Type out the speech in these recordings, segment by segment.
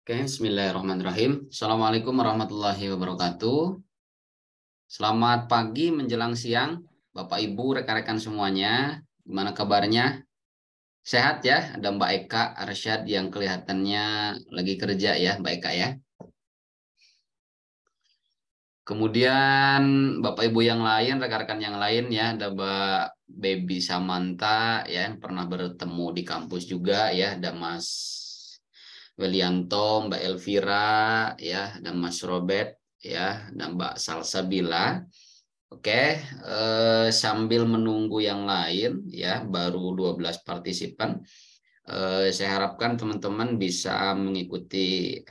Oke, bismillahirrahmanirrahim. Assalamualaikum warahmatullahi wabarakatuh. Selamat pagi menjelang siang, Bapak Ibu, rekan-rekan semuanya. Gimana kabarnya? Sehat ya? Ada Mbak Eka Arsyad yang kelihatannya lagi kerja ya, Mbak Eka ya. Kemudian Bapak Ibu yang lain, rekan-rekan yang lain ya, ada Mbak Baby Samanta ya, yang pernah bertemu di kampus juga ya, ada Mas Welianto, Mbak Elvira ya, dan Mas Robert ya, dan Mbak Salsabila. Oke, sambil menunggu yang lain ya, baru 12 partisipan. Saya harapkan teman-teman bisa mengikuti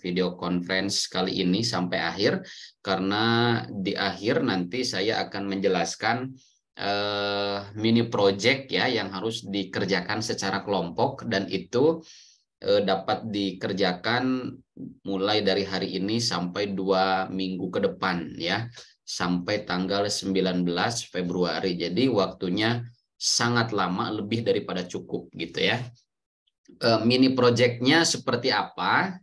video conference kali ini sampai akhir, karena di akhir nanti saya akan menjelaskan mini project ya yang harus dikerjakan secara kelompok, dan itu dapat dikerjakan mulai dari hari ini sampai 2 minggu ke depan ya, sampai tanggal 19 Februari. Jadi waktunya sangat lama, lebih daripada cukup gitu ya. Mini projectnya seperti apa?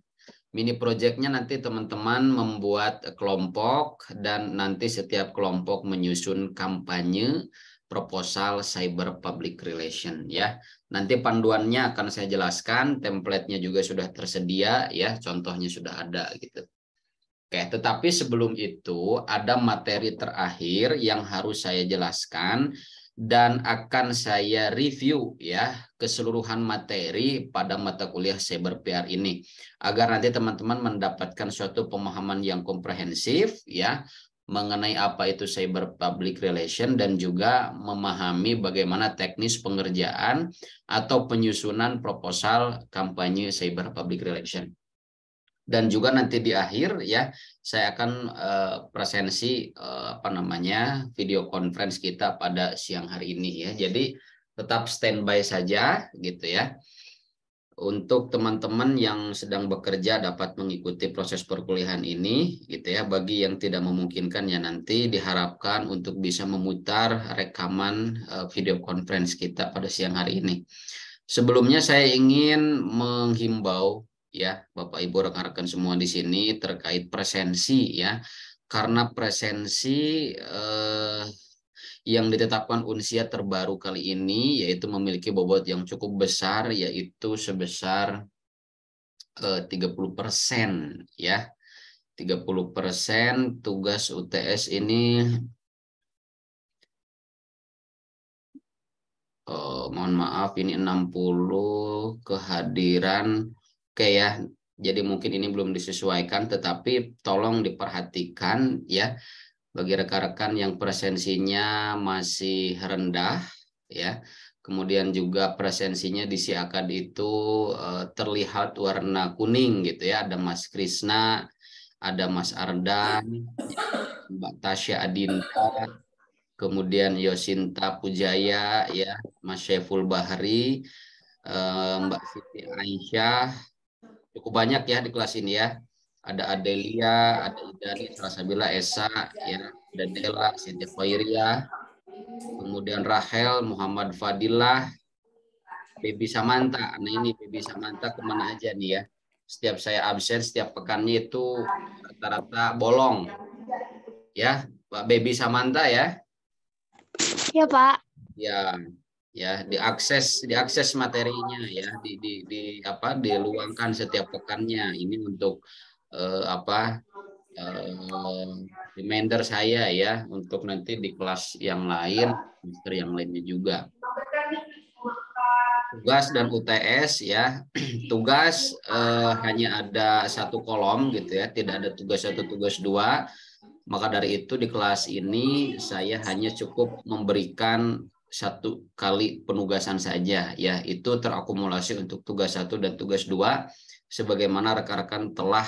Mini projectnya nanti teman-teman membuat kelompok, dan nanti setiap kelompok menyusun kampanye proposal cyber public relation ya. Nanti panduannya akan saya jelaskan, template-nya juga sudah tersedia ya, contohnya sudah ada gitu. Oke, tetapi sebelum itu ada materi terakhir yang harus saya jelaskan dan akan saya review ya keseluruhan materi pada mata kuliah Cyber PR ini, agar nanti teman-teman mendapatkan suatu pemahaman yang komprehensif ya mengenai apa itu cyber public relation, dan juga memahami bagaimana teknis pengerjaan atau penyusunan proposal kampanye cyber public relation. Dan juga nanti di akhir ya saya akan presensi video conference kita pada siang hari ini ya. Jadi tetap standby saja gitu ya. Untuk teman-teman yang sedang bekerja dapat mengikuti proses perkuliahan ini gitu ya. Bagi yang tidak memungkinkan ya, nanti diharapkan untuk bisa memutar rekaman video conference kita pada siang hari ini. Sebelumnya saya ingin menghimbau ya Bapak Ibu, rekan-rekan semua di sini terkait presensi ya. Karena presensi yang ditetapkan Unsia terbaru kali ini yaitu memiliki bobot yang cukup besar, yaitu sebesar 30% ya. 30% tugas UTS ini, mohon maaf ini 60 kehadiran. Oke ya, jadi mungkin ini belum disesuaikan, tetapi tolong diperhatikan ya bagi rekan-rekan yang presensinya masih rendah ya. Kemudian juga presensinya di Siakad itu terlihat warna kuning gitu ya. Ada Mas Krisna, ada Mas Ardan, Mbak Tasya Adinda, kemudian Yosinta Pujaya ya, Mas Syeful Bahri, Mbak Siti Aisyah. Cukup banyak ya di kelas ini ya. Ada Adelia, ada Idani, Salsabila, Esa, ya, ada Dela, Sintia Khairia, kemudian Rahel, Muhammad Fadilah, Baby Samantha. Nah ini Baby Samantha kemana aja nih ya? Setiap saya absen, setiap pekannya itu rata-rata bolong. Ya, Pak Baby Samantha ya. Ya, Pak. Ya, ya diakses materinya ya, diluangkan setiap pekannya. Ini untuk reminder saya ya, untuk nanti di kelas yang lain, semester yang lainnya juga. Tugas dan UTS ya. Tugas hanya ada satu kolom gitu ya, tidak ada tugas satu, tugas dua. Maka dari itu di kelas ini saya hanya cukup memberikan satu kali penugasan saja ya, itu terakumulasi untuk tugas satu dan tugas dua, sebagaimana rekan-rekan telah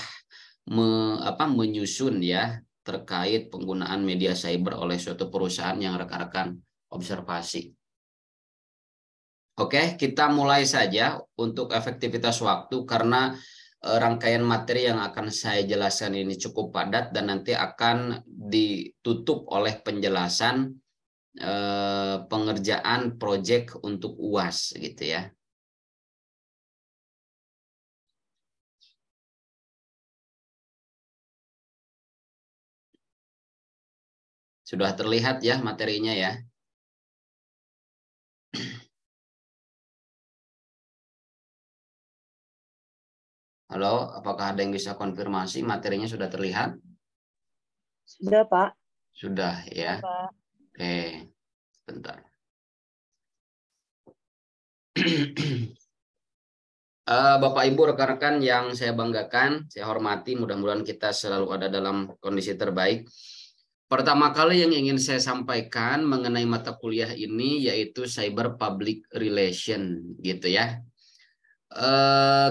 menyusun ya terkait penggunaan media cyber oleh suatu perusahaan yang rekan-rekan observasi. Oke, kita mulai saja untuk efektivitas waktu, karena rangkaian materi yang akan saya jelaskan ini cukup padat dan nanti akan ditutup oleh penjelasan pengerjaan proyek untuk UAS gitu ya. Sudah terlihat ya materinya ya? Halo, apakah ada yang bisa konfirmasi materinya sudah terlihat? Sudah, Pak. Sudah ya. Pak. Oke, bentar. Bapak Ibu rekan-rekan yang saya banggakan, saya hormati, mudah-mudahan kita selalu ada dalam kondisi terbaik. Pertama kali yang ingin saya sampaikan mengenai mata kuliah ini yaitu Cyber Public Relation gitu ya.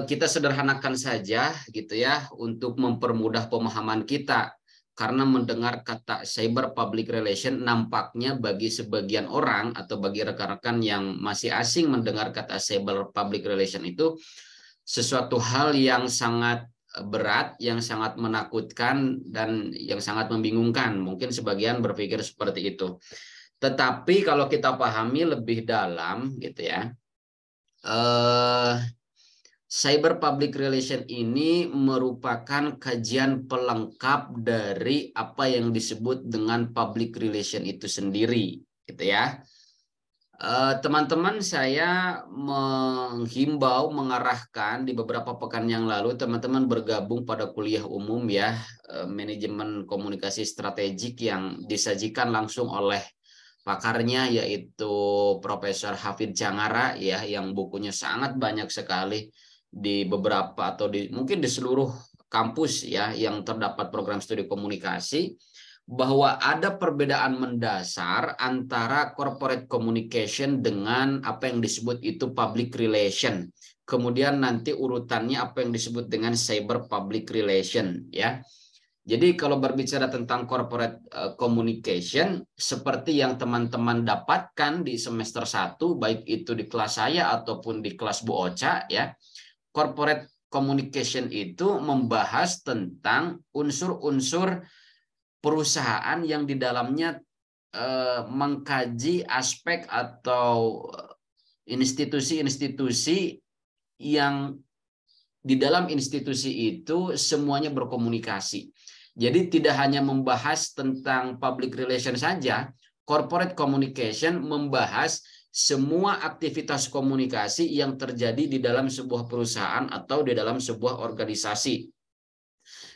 Kita sederhanakan saja gitu ya untuk mempermudah pemahaman kita. Karena mendengar kata cyber public relation nampaknya bagi sebagian orang atau bagi rekan-rekan yang masih asing mendengar kata cyber public relation itu sesuatu hal yang sangat berat, yang sangat menakutkan dan yang sangat membingungkan. Mungkin sebagian berpikir seperti itu. Tetapi kalau kita pahami lebih dalam gitu ya, Cyber Public Relation ini merupakan kajian pelengkap dari apa yang disebut dengan public relation itu sendiri, gitu ya. Teman-teman, saya menghimbau, mengarahkan di beberapa pekan yang lalu teman-teman bergabung pada kuliah umum ya, manajemen komunikasi strategik yang disajikan langsung oleh pakarnya yaitu Profesor Hafid Jangara ya, yang bukunya sangat banyak sekali di beberapa atau mungkin di seluruh kampus ya yang terdapat program studi komunikasi, bahwa ada perbedaan mendasar antara corporate communication dengan apa yang disebut itu public relation. Kemudian nanti urutannya apa yang disebut dengan cyber public relation ya. Jadi kalau berbicara tentang corporate communication, seperti yang teman-teman dapatkan di semester 1, baik itu di kelas saya ataupun di kelas Bu Ocha ya, corporate communication itu membahas tentang unsur-unsur perusahaan yang di dalamnya mengkaji aspek atau institusi-institusi yang di dalam institusi itu semuanya berkomunikasi. Jadi tidak hanya membahas tentang public relation saja, corporate communication membahas semua aktivitas komunikasi yang terjadi di dalam sebuah perusahaan atau di dalam sebuah organisasi.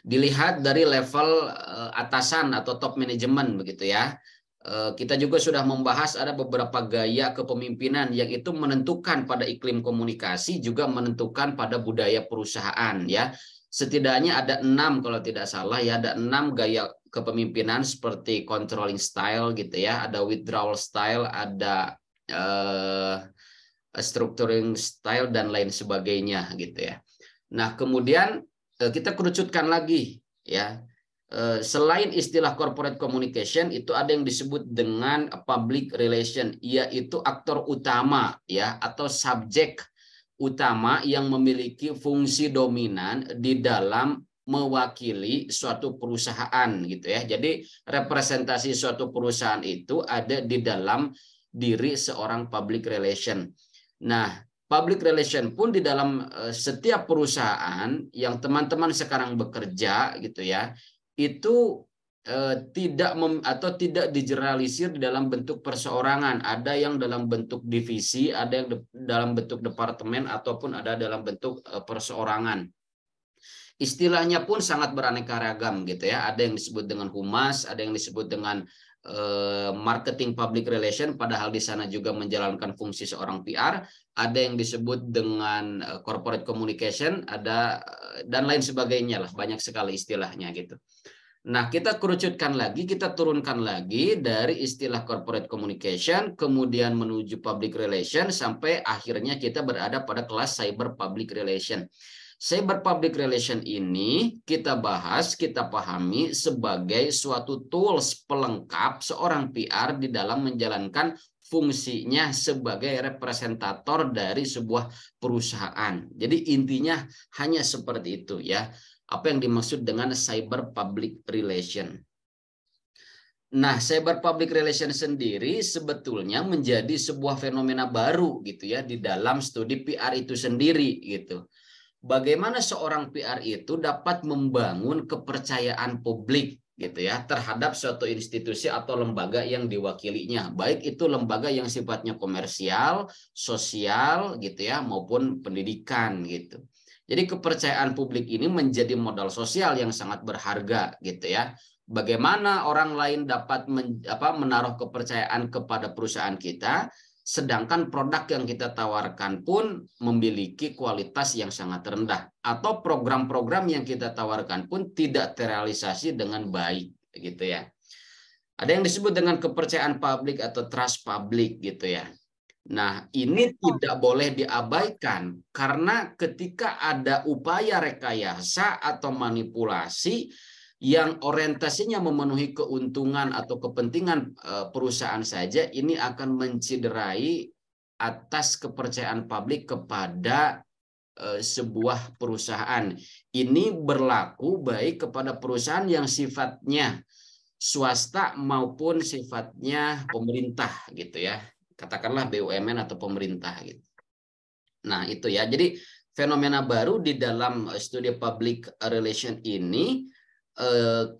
Dilihat dari level atasan atau top manajemen begitu ya. Kita juga sudah membahas ada beberapa gaya kepemimpinan yang itu menentukan pada iklim komunikasi, juga menentukan pada budaya perusahaan ya. Setidaknya ada 6 kalau tidak salah ya, ada 6 gaya kepemimpinan seperti controlling style gitu ya, ada withdrawal style, ada structuring style dan lain sebagainya gitu ya. Nah, kemudian kita kerucutkan lagi ya. Selain istilah corporate communication itu ada yang disebut dengan public relation, yaitu aktor utama ya atau subjek utama yang memiliki fungsi dominan di dalam mewakili suatu perusahaan gitu ya. Jadi representasi suatu perusahaan itu ada di dalam diri seorang public relation. Nah, public relation pun di dalam setiap perusahaan yang teman-teman sekarang bekerja gitu ya, itu tidak digeneralisir di dalam bentuk perseorangan. Ada yang dalam bentuk divisi, ada yang dalam bentuk departemen, ataupun ada dalam bentuk perseorangan. Istilahnya pun sangat beraneka ragam gitu ya. Ada yang disebut dengan humas, ada yang disebut dengan marketing public relation, padahal di sana juga menjalankan fungsi seorang PR, ada yang disebut dengan corporate communication, ada dan lain sebagainya lah, banyak sekali istilahnya gitu. Nah, kita kerucutkan lagi, kita turunkan lagi dari istilah corporate communication, kemudian menuju public relation, sampai akhirnya kita berada pada kelas cyber public relation. Cyber public relation ini kita bahas, kita pahami sebagai suatu tools pelengkap seorang PR di dalam menjalankan fungsinya sebagai representator dari sebuah perusahaan. Jadi intinya hanya seperti itu ya. Apa yang dimaksud dengan cyber public relation? Nah, cyber public relation sendiri sebetulnya menjadi sebuah fenomena baru gitu ya di dalam studi PR itu sendiri gitu. Bagaimana seorang PR itu dapat membangun kepercayaan publik gitu ya terhadap suatu institusi atau lembaga yang diwakilinya, baik itu lembaga yang sifatnya komersial, sosial gitu ya maupun pendidikan gitu. Jadi kepercayaan publik ini menjadi modal sosial yang sangat berharga gitu ya. Bagaimana orang lain dapat menaruh kepercayaan kepada perusahaan kita, sedangkan produk yang kita tawarkan pun memiliki kualitas yang sangat rendah, atau program-program yang kita tawarkan pun tidak terrealisasi dengan baik gitu ya. Ada yang disebut dengan kepercayaan publik atau trust publik gitu ya. Nah, ini tidak boleh diabaikan karena ketika ada upaya rekayasa atau manipulasi yang orientasinya memenuhi keuntungan atau kepentingan perusahaan saja, ini akan menciderai atas kepercayaan publik kepada sebuah perusahaan. Ini berlaku baik kepada perusahaan yang sifatnya swasta maupun sifatnya pemerintah gitu ya. Katakanlah BUMN atau pemerintah gitu. Nah, itu ya. Jadi fenomena baru di dalam studi public relation ini,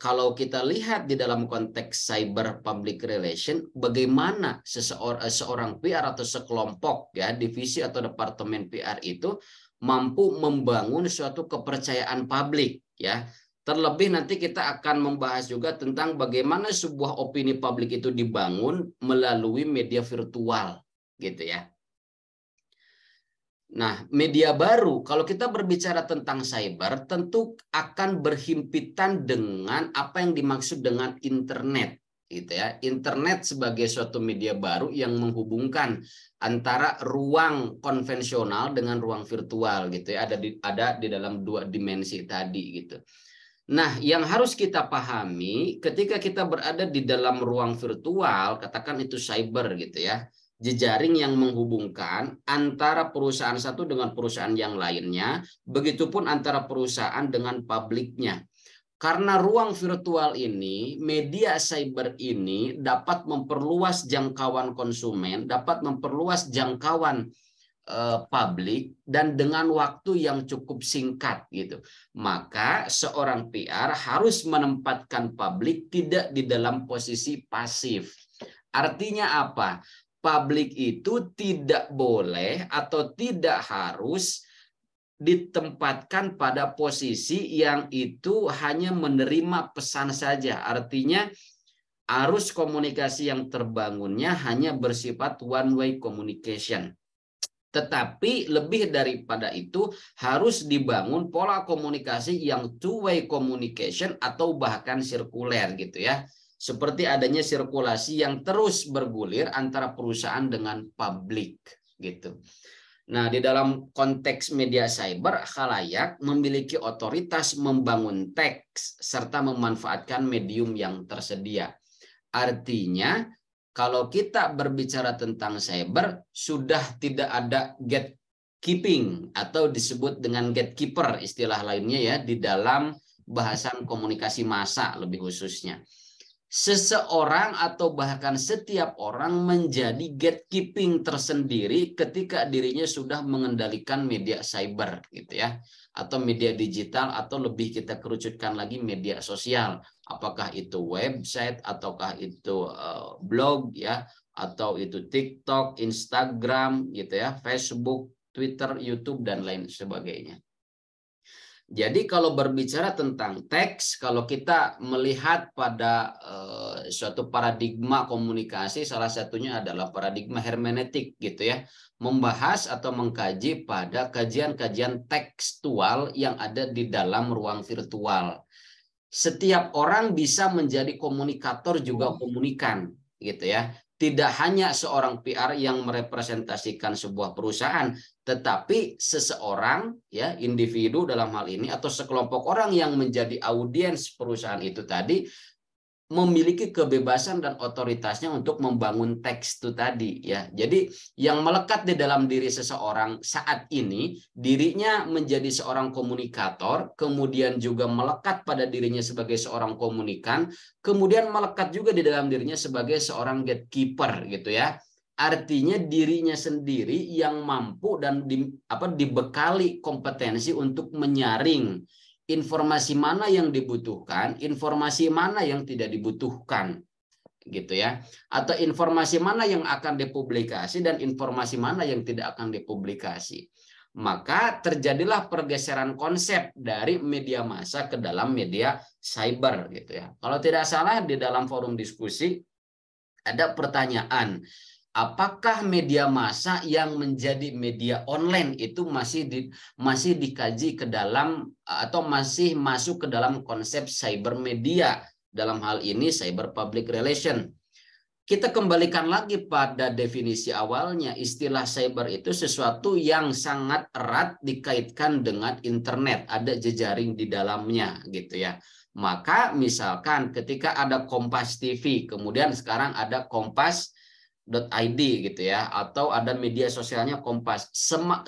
kalau kita lihat di dalam konteks cyber public relation, bagaimana seorang PR atau sekelompok ya divisi atau departemen PR itu mampu membangun suatu kepercayaan publik ya. Terlebih nanti kita akan membahas juga tentang bagaimana sebuah opini publik itu dibangun melalui media virtual gitu ya. Nah, media baru, kalau kita berbicara tentang cyber, tentu akan berhimpitan dengan apa yang dimaksud dengan internet, gitu ya. Internet sebagai suatu media baru yang menghubungkan antara ruang konvensional dengan ruang virtual, gitu ya. Ada di dalam dua dimensi tadi, gitu. Nah, yang harus kita pahami ketika kita berada di dalam ruang virtual, katakan itu cyber, gitu ya. Jejaring yang menghubungkan antara perusahaan satu dengan perusahaan yang lainnya, begitupun antara perusahaan dengan publiknya. Karena ruang virtual ini, media cyber ini dapat memperluas jangkauan konsumen, dapat memperluas jangkauan publik dan dengan waktu yang cukup singkat gitu. Maka seorang PR harus menempatkan publik tidak di dalam posisi pasif. Artinya apa? Publik itu tidak boleh atau tidak harus ditempatkan pada posisi yang itu hanya menerima pesan saja. Artinya arus komunikasi yang terbangunnya hanya bersifat one way communication. Tetapi lebih daripada itu harus dibangun pola komunikasi yang two way communication atau bahkan sirkuler gitu ya. Seperti adanya sirkulasi yang terus bergulir antara perusahaan dengan publik gitu. Nah, di dalam konteks media cyber, khalayak memiliki otoritas membangun teks serta memanfaatkan medium yang tersedia. Artinya, kalau kita berbicara tentang cyber, sudah tidak ada gatekeeping atau disebut dengan gatekeeper istilah lainnya ya di dalam bahasan komunikasi massa lebih khususnya. Seseorang atau bahkan setiap orang menjadi gatekeeping tersendiri ketika dirinya sudah mengendalikan media cyber gitu ya, atau media digital, atau lebih kita kerucutkan lagi media sosial, apakah itu website ataukah itu blog ya, atau itu TikTok, Instagram gitu ya, Facebook, Twitter, YouTube dan lain sebagainya. Jadi kalau berbicara tentang teks, kalau kita melihat pada suatu paradigma komunikasi, salah satunya adalah paradigma hermeneutik gitu ya, membahas atau mengkaji pada kajian-kajian tekstual yang ada di dalam ruang virtual. Setiap orang bisa menjadi komunikator juga komunikan gitu ya. Tidak hanya seorang PR yang merepresentasikan sebuah perusahaan, tetapi seseorang ya individu dalam hal ini atau sekelompok orang yang menjadi audiens perusahaan itu tadi memiliki kebebasan dan otoritasnya untuk membangun teks itu tadi ya. Jadi yang melekat di dalam diri seseorang saat ini, dirinya menjadi seorang komunikator, kemudian juga melekat pada dirinya sebagai seorang komunikan, kemudian melekat juga di dalam dirinya sebagai seorang gatekeeper gitu ya. Artinya dirinya sendiri yang mampu dan dibekali kompetensi untuk menyaring informasi mana yang dibutuhkan, informasi mana yang tidak dibutuhkan, gitu ya. Atau informasi mana yang akan dipublikasi dan informasi mana yang tidak akan dipublikasi. Maka terjadilah pergeseran konsep dari media massa ke dalam media cyber, gitu ya. Kalau tidak salah di dalam forum diskusi ada pertanyaan, apakah media massa yang menjadi media online itu masih dikaji ke dalam atau masih masuk ke dalam konsep cyber media, dalam hal ini cyber public relation. Kita kembalikan lagi pada definisi awalnya, istilah cyber itu sesuatu yang sangat erat dikaitkan dengan internet, ada jejaring di dalamnya, gitu ya. Maka misalkan ketika ada Kompas TV, kemudian sekarang ada Kompas.id gitu ya, atau ada media sosialnya Kompas.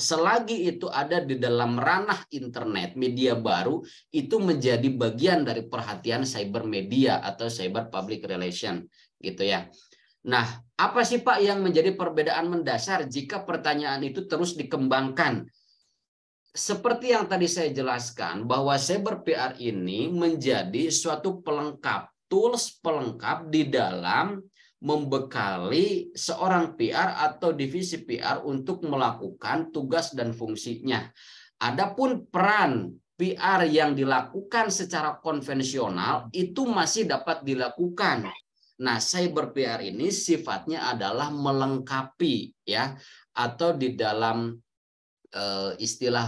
Selagi itu ada di dalam ranah internet, media baru itu menjadi bagian dari perhatian cyber media atau cyber public relation, gitu ya. Nah, apa sih Pak yang menjadi perbedaan mendasar jika pertanyaan itu terus dikembangkan? Seperti yang tadi saya jelaskan, bahwa cyber PR ini menjadi suatu pelengkap, tools pelengkap di dalam membekali seorang PR atau divisi PR untuk melakukan tugas dan fungsinya. Adapun peran PR yang dilakukan secara konvensional itu masih dapat dilakukan. Nah, cyber PR ini sifatnya adalah melengkapi ya, atau di dalam istilah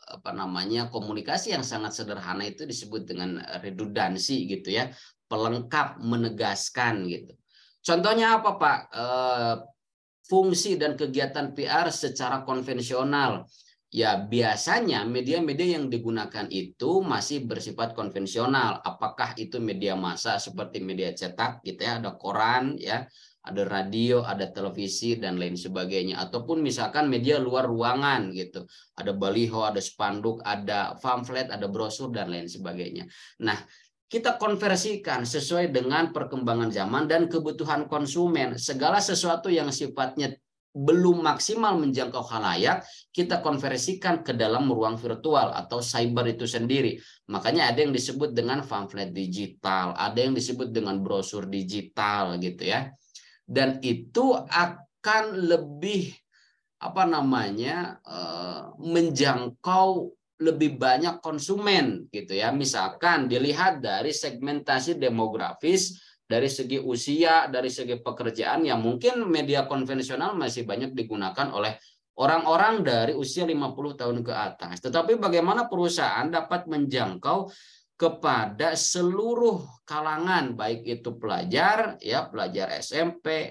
apa namanya komunikasi yang sangat sederhana itu disebut dengan redundansi gitu ya, pelengkap, menegaskan gitu. Contohnya apa Pak? Fungsi dan kegiatan PR secara konvensional. Ya biasanya media-media yang digunakan itu masih bersifat konvensional. Apakah itu media massa seperti media cetak gitu ya, ada koran ya, ada radio, ada televisi dan lain sebagainya. Ataupun misalkan media luar ruangan gitu. Ada baliho, ada spanduk, ada pamflet, ada brosur dan lain sebagainya. Nah, kita konversikan sesuai dengan perkembangan zaman dan kebutuhan konsumen. Segala sesuatu yang sifatnya belum maksimal menjangkau khalayak, kita konversikan ke dalam ruang virtual atau cyber itu sendiri. Makanya ada yang disebut dengan pamflet digital, ada yang disebut dengan brosur digital gitu ya. Dan itu akan lebih apa namanya menjangkau lebih banyak konsumen gitu ya. Misalkan dilihat dari segmentasi demografis, dari segi usia, dari segi pekerjaan, yang mungkin media konvensional masih banyak digunakan oleh orang-orang dari usia 50 tahun ke atas. Tetapi bagaimana perusahaan dapat menjangkau kepada seluruh kalangan, baik itu pelajar, ya pelajar SMP,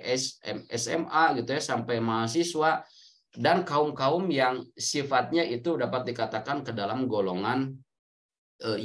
SMA gitu ya, sampai mahasiswa, dan kaum-kaum yang sifatnya itu dapat dikatakan ke dalam golongan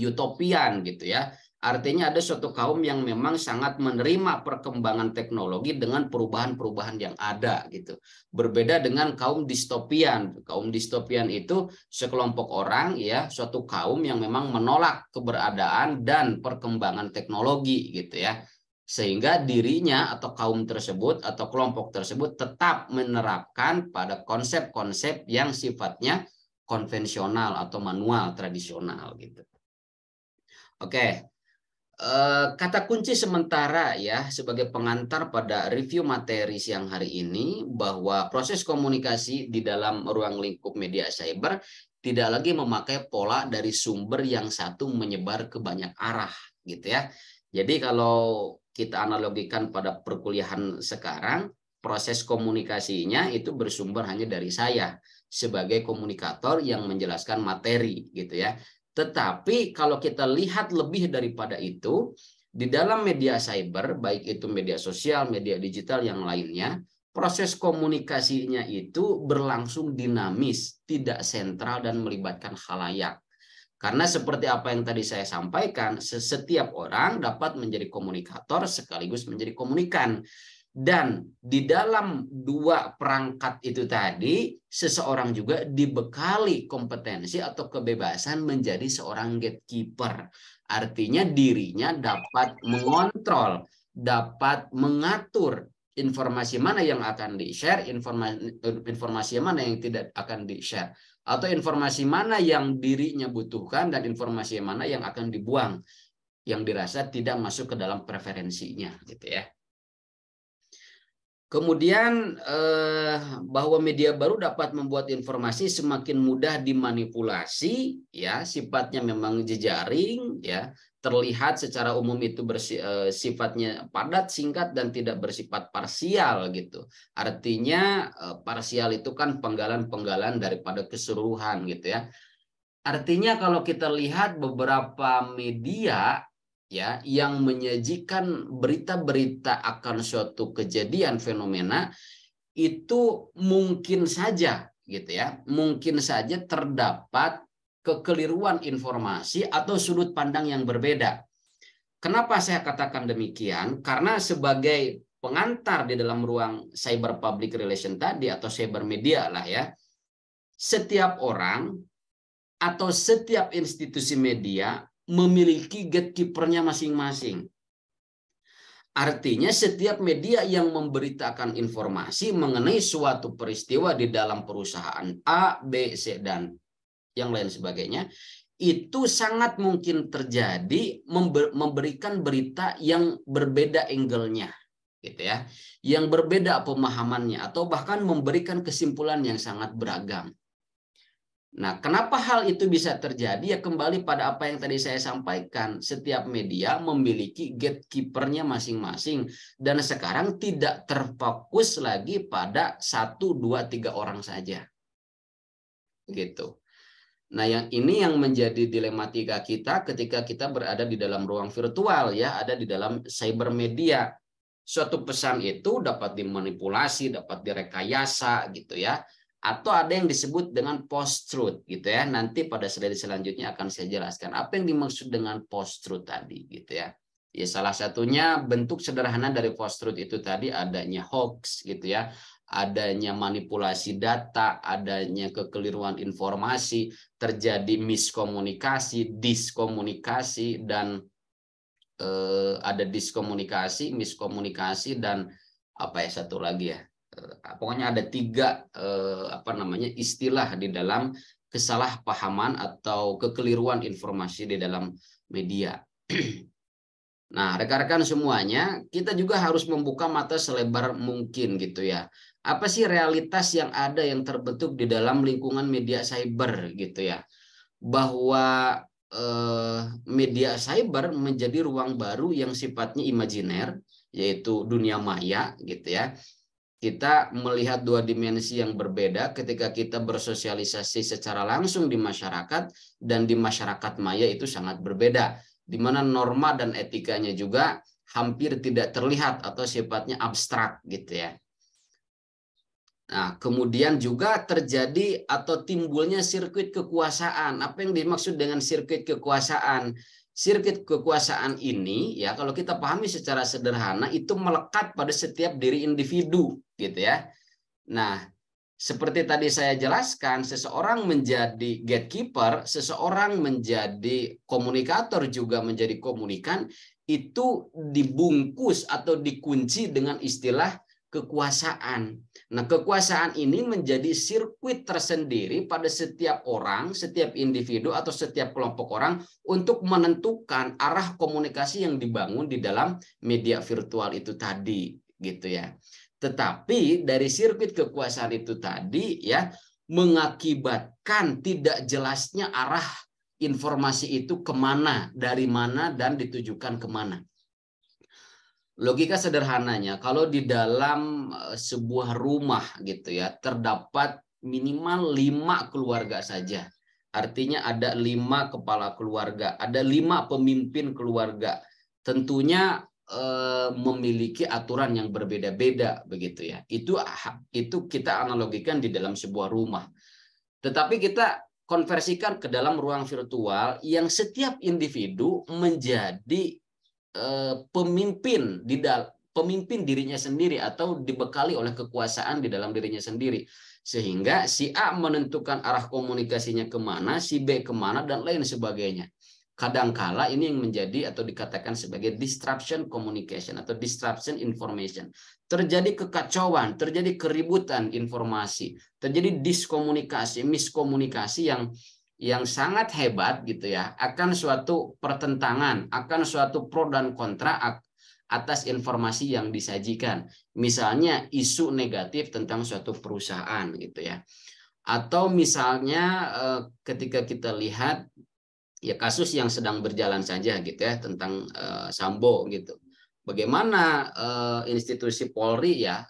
utopian gitu ya. Artinya ada suatu kaum yang memang sangat menerima perkembangan teknologi dengan perubahan-perubahan yang ada gitu. Berbeda dengan kaum distopian. Kaum distopian itu sekelompok orang ya, suatu kaum yang memang menolak keberadaan dan perkembangan teknologi gitu ya. Sehingga dirinya atau kaum tersebut atau kelompok tersebut tetap menerapkan pada konsep-konsep yang sifatnya konvensional atau manual tradisional gitu. Oke. Kata kunci sementara ya sebagai pengantar pada review materi siang hari ini, bahwa proses komunikasi di dalam ruang lingkup media cyber tidak lagi memakai pola dari sumber yang satu menyebar ke banyak arah gitu ya. Jadi kalau kita analogikan pada perkuliahan sekarang, proses komunikasinya itu bersumber hanya dari saya sebagai komunikator yang menjelaskan materi gitu ya. Tetapi kalau kita lihat lebih daripada itu, di dalam media cyber, baik itu media sosial, media digital yang lainnya, proses komunikasinya itu berlangsung dinamis, tidak sentral dan melibatkan khalayak. Karena seperti apa yang tadi saya sampaikan, setiap orang dapat menjadi komunikator sekaligus menjadi komunikan. Dan di dalam dua perangkat itu tadi, seseorang juga dibekali kompetensi atau kebebasan menjadi seorang gatekeeper. Artinya dirinya dapat mengontrol, dapat mengatur informasi mana yang akan di-share, informasi mana yang tidak akan di-share. atau informasi mana yang dirinya butuhkan dan informasi mana yang akan dibuang, yang dirasa tidak masuk ke dalam preferensinya, gitu ya. Kemudian bahwa media baru dapat membuat informasi semakin mudah dimanipulasi, ya, sifatnya memang jejaring, ya, terlihat secara umum itu sifatnya padat, singkat, dan tidak bersifat parsial gitu. Artinya parsial itu kan penggalan-penggalan daripada keseluruhan gitu ya. Artinya kalau kita lihat beberapa media ya yang menyajikan berita-berita akan suatu kejadian fenomena itu mungkin saja gitu ya, mungkin saja terdapat kekeliruan informasi atau sudut pandang yang berbeda. Kenapa saya katakan demikian? Karena sebagai pengantar di dalam ruang cyber public relation tadi atau cyber media lah ya, setiap orang atau setiap institusi media memiliki gatekeeper-nya masing-masing. Artinya setiap media yang memberitakan informasi mengenai suatu peristiwa di dalam perusahaan A, B, C, dan yang lain sebagainya, itu sangat mungkin terjadi memberikan berita yang berbeda angle-nya, gitu ya, yang berbeda pemahamannya, atau bahkan memberikan kesimpulan yang sangat beragam. Nah, kenapa hal itu bisa terjadi? Ya kembali pada apa yang tadi saya sampaikan. Setiap media memiliki gatekeeper-nya masing-masing. Dan sekarang tidak terfokus lagi pada 1, 2, 3 orang saja. Gitu. Nah, ini yang menjadi dilematika kita ketika kita berada di dalam ruang virtual, ya, ada di dalam cyber media. Suatu pesan itu dapat dimanipulasi, dapat direkayasa, gitu ya. Atau ada yang disebut dengan post-truth gitu ya. Nanti pada slide selanjutnya akan saya jelaskan apa yang dimaksud dengan post-truth tadi gitu ya. Ya salah satunya bentuk sederhana dari post-truth itu tadi adanya hoax gitu ya. Adanya manipulasi data, adanya kekeliruan informasi, terjadi miskomunikasi, diskomunikasi, dan ada diskomunikasi, miskomunikasi, dan apa ya satu lagi ya. Pokoknya ada 3 istilah di dalam kesalahpahaman atau kekeliruan informasi di dalam media. Nah, rekan-rekan semuanya, kita juga harus membuka mata selebar mungkin gitu ya. Apa sih realitas yang ada yang terbentuk di dalam lingkungan media cyber gitu ya. Bahwa media cyber menjadi ruang baru yang sifatnya imajiner, yaitu dunia maya gitu ya. Kita melihat 2 dimensi yang berbeda ketika kita bersosialisasi secara langsung di masyarakat, dan di masyarakat maya itu sangat berbeda, di mana norma dan etikanya juga hampir tidak terlihat atau sifatnya abstrak gitu ya. Nah, kemudian juga terjadi atau timbulnya sirkuit kekuasaan. Apa yang dimaksud dengan sirkuit kekuasaan? Sirkuit kekuasaan ini ya kalau kita pahami secara sederhana itu melekat pada setiap diri individu gitu ya. Nah, seperti tadi saya jelaskan, seseorang menjadi gatekeeper, seseorang menjadi komunikator, juga menjadi komunikan, itu dibungkus atau dikunci dengan istilah kekuasaan. Nah, kekuasaan ini menjadi sirkuit tersendiri pada setiap orang, setiap individu atau setiap kelompok orang untuk menentukan arah komunikasi yang dibangun di dalam media virtual itu tadi, gitu ya. Tetapi dari sirkuit kekuasaan itu tadi ya mengakibatkan tidak jelasnya arah informasi itu kemana, dari mana, dan ditujukan kemana. Logika sederhananya, kalau di dalam sebuah rumah gitu ya, terdapat minimal 5 keluarga saja. Artinya ada 5 kepala keluarga, ada 5 pemimpin keluarga. Tentunya memiliki aturan yang berbeda-beda begitu ya. Itu kita analogikan di dalam sebuah rumah. Tetapi kita konversikan ke dalam ruang virtual yang setiap individu menjadi pemimpin dirinya sendiri atau dibekali oleh kekuasaan di dalam dirinya sendiri, sehingga si A menentukan arah komunikasinya kemana, si B kemana, dan lain sebagainya. kadangkala ini yang menjadi atau dikatakan sebagai disruption communication atau disruption information. Terjadi kekacauan, terjadi keributan informasi, terjadi diskomunikasi, miskomunikasi yang sangat hebat gitu ya, akan suatu pertentangan, akan suatu pro dan kontra atas informasi yang disajikan. Misalnya isu negatif tentang suatu perusahaan gitu ya. Atau misalnya ketika kita lihat ya kasus yang sedang berjalan saja gitu ya tentang Sambo gitu. Bagaimana institusi Polri ya,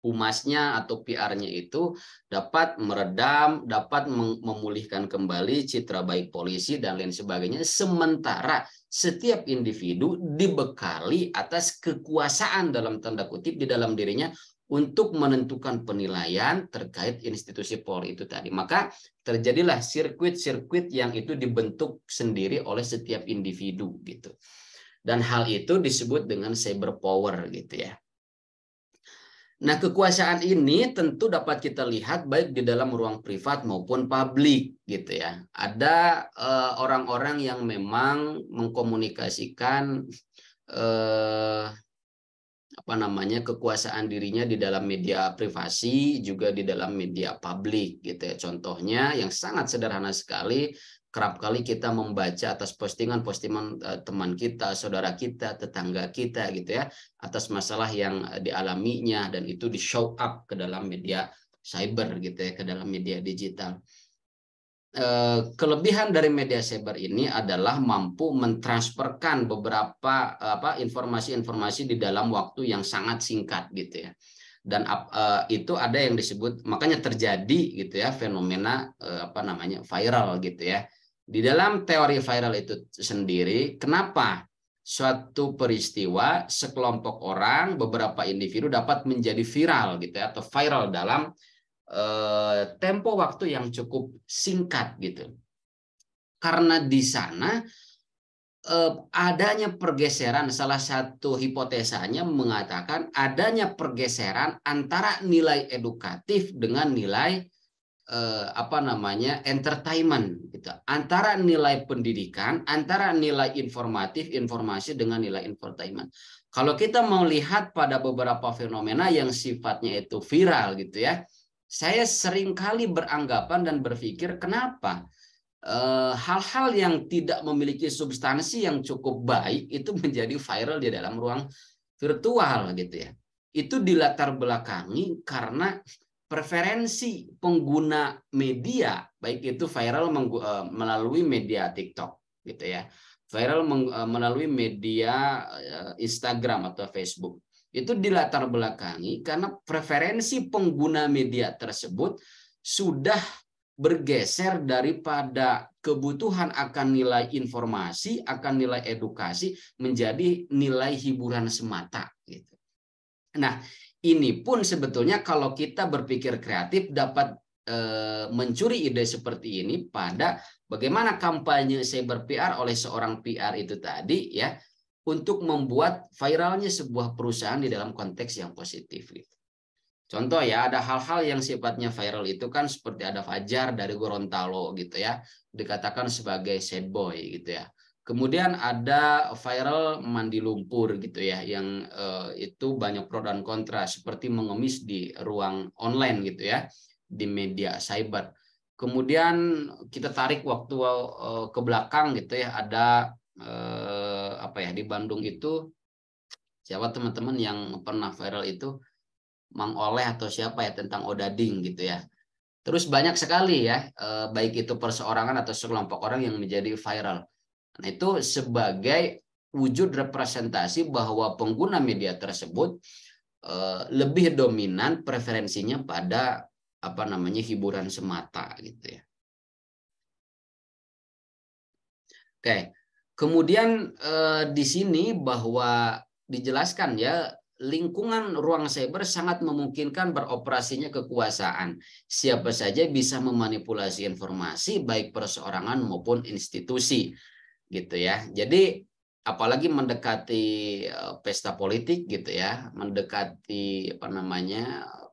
humasnya atau PR-nya itu dapat meredam, dapat memulihkan kembali citra baik polisi dan lain sebagainya. Sementara setiap individu dibekali atas kekuasaan dalam tanda kutip di dalam dirinya untuk menentukan penilaian terkait institusi Polri itu tadi. Maka terjadilah sirkuit-sirkuit yang itu dibentuk sendiri oleh setiap individu gitu. Dan hal itu disebut dengan cyber power gitu ya. Nah, kekuasaan ini tentu dapat kita lihat baik di dalam ruang privat maupun publik gitu ya. Ada orang-orang yang memang mengkomunikasikan kekuasaan dirinya di dalam media privasi juga di dalam media publik gitu ya. Contohnya yang sangat sederhana sekali, kerap kali kita membaca atas postingan-postingan teman kita, saudara kita, tetangga kita gitu ya, atas masalah yang dialaminya dan itu di show up ke dalam media cyber gitu ya, ke dalam media digital. Kelebihan dari media cyber ini adalah mampu mentransferkan beberapa informasi-informasi di dalam waktu yang sangat singkat gitu ya. Dan itu ada yang disebut, makanya terjadi gitu ya fenomena viral gitu ya. Di dalam teori viral itu sendiri, kenapa suatu peristiwa sekelompok orang, beberapa individu dapat menjadi viral gitu ya, atau viral dalam tempo waktu yang cukup singkat gitu. Karena di sana adanya pergeseran, salah satu hipotesanya mengatakan adanya pergeseran antara nilai edukatif dengan nilai entertainment gitu. Antara nilai pendidikan, antara nilai informatif, informasi dengan nilai entertainment. Kalau kita mau lihat pada beberapa fenomena yang sifatnya itu viral gitu ya, saya seringkali beranggapan dan berpikir kenapa hal-hal yang tidak memiliki substansi yang cukup baik itu menjadi viral di dalam ruang virtual gitu ya. Itu dilatar belakangi karena preferensi pengguna media, baik itu viral melalui media TikTok gitu ya, viral melalui media Instagram atau Facebook. Itu dilatar belakangi karena preferensi pengguna media tersebut sudah bergeser daripada kebutuhan akan nilai informasi, akan nilai edukasi menjadi nilai hiburan semata gitu. Nah, ini pun sebetulnya kalau kita berpikir kreatif dapat mencuri ide seperti ini pada bagaimana kampanye cyber PR oleh seorang PR itu tadi ya, untuk membuat viralnya sebuah perusahaan di dalam konteks yang positif. Contoh ya, ada hal-hal yang sifatnya viral itu kan seperti ada Fajar dari Gorontalo gitu ya, dikatakan sebagai sad boy gitu ya. Kemudian ada viral mandi lumpur gitu ya, yang itu banyak pro dan kontra, seperti mengemis di ruang online gitu ya, di media cyber. Kemudian kita tarik waktu ke belakang gitu ya, ada di Bandung itu siapa teman-teman yang pernah viral itu Mang Oleh atau siapa ya tentang Odading gitu ya. Terus banyak sekali ya baik itu perseorangan atau sekelompok orang yang menjadi viral. Nah, itu sebagai wujud representasi bahwa pengguna media tersebut lebih dominan preferensinya pada hiburan semata gitu ya. Oke. Kemudian di sini bahwa dijelaskan ya, lingkungan ruang cyber sangat memungkinkan beroperasinya kekuasaan. Siapa saja bisa memanipulasi informasi baik perseorangan maupun institusi gitu ya. Jadi apalagi mendekati pesta politik gitu ya, mendekati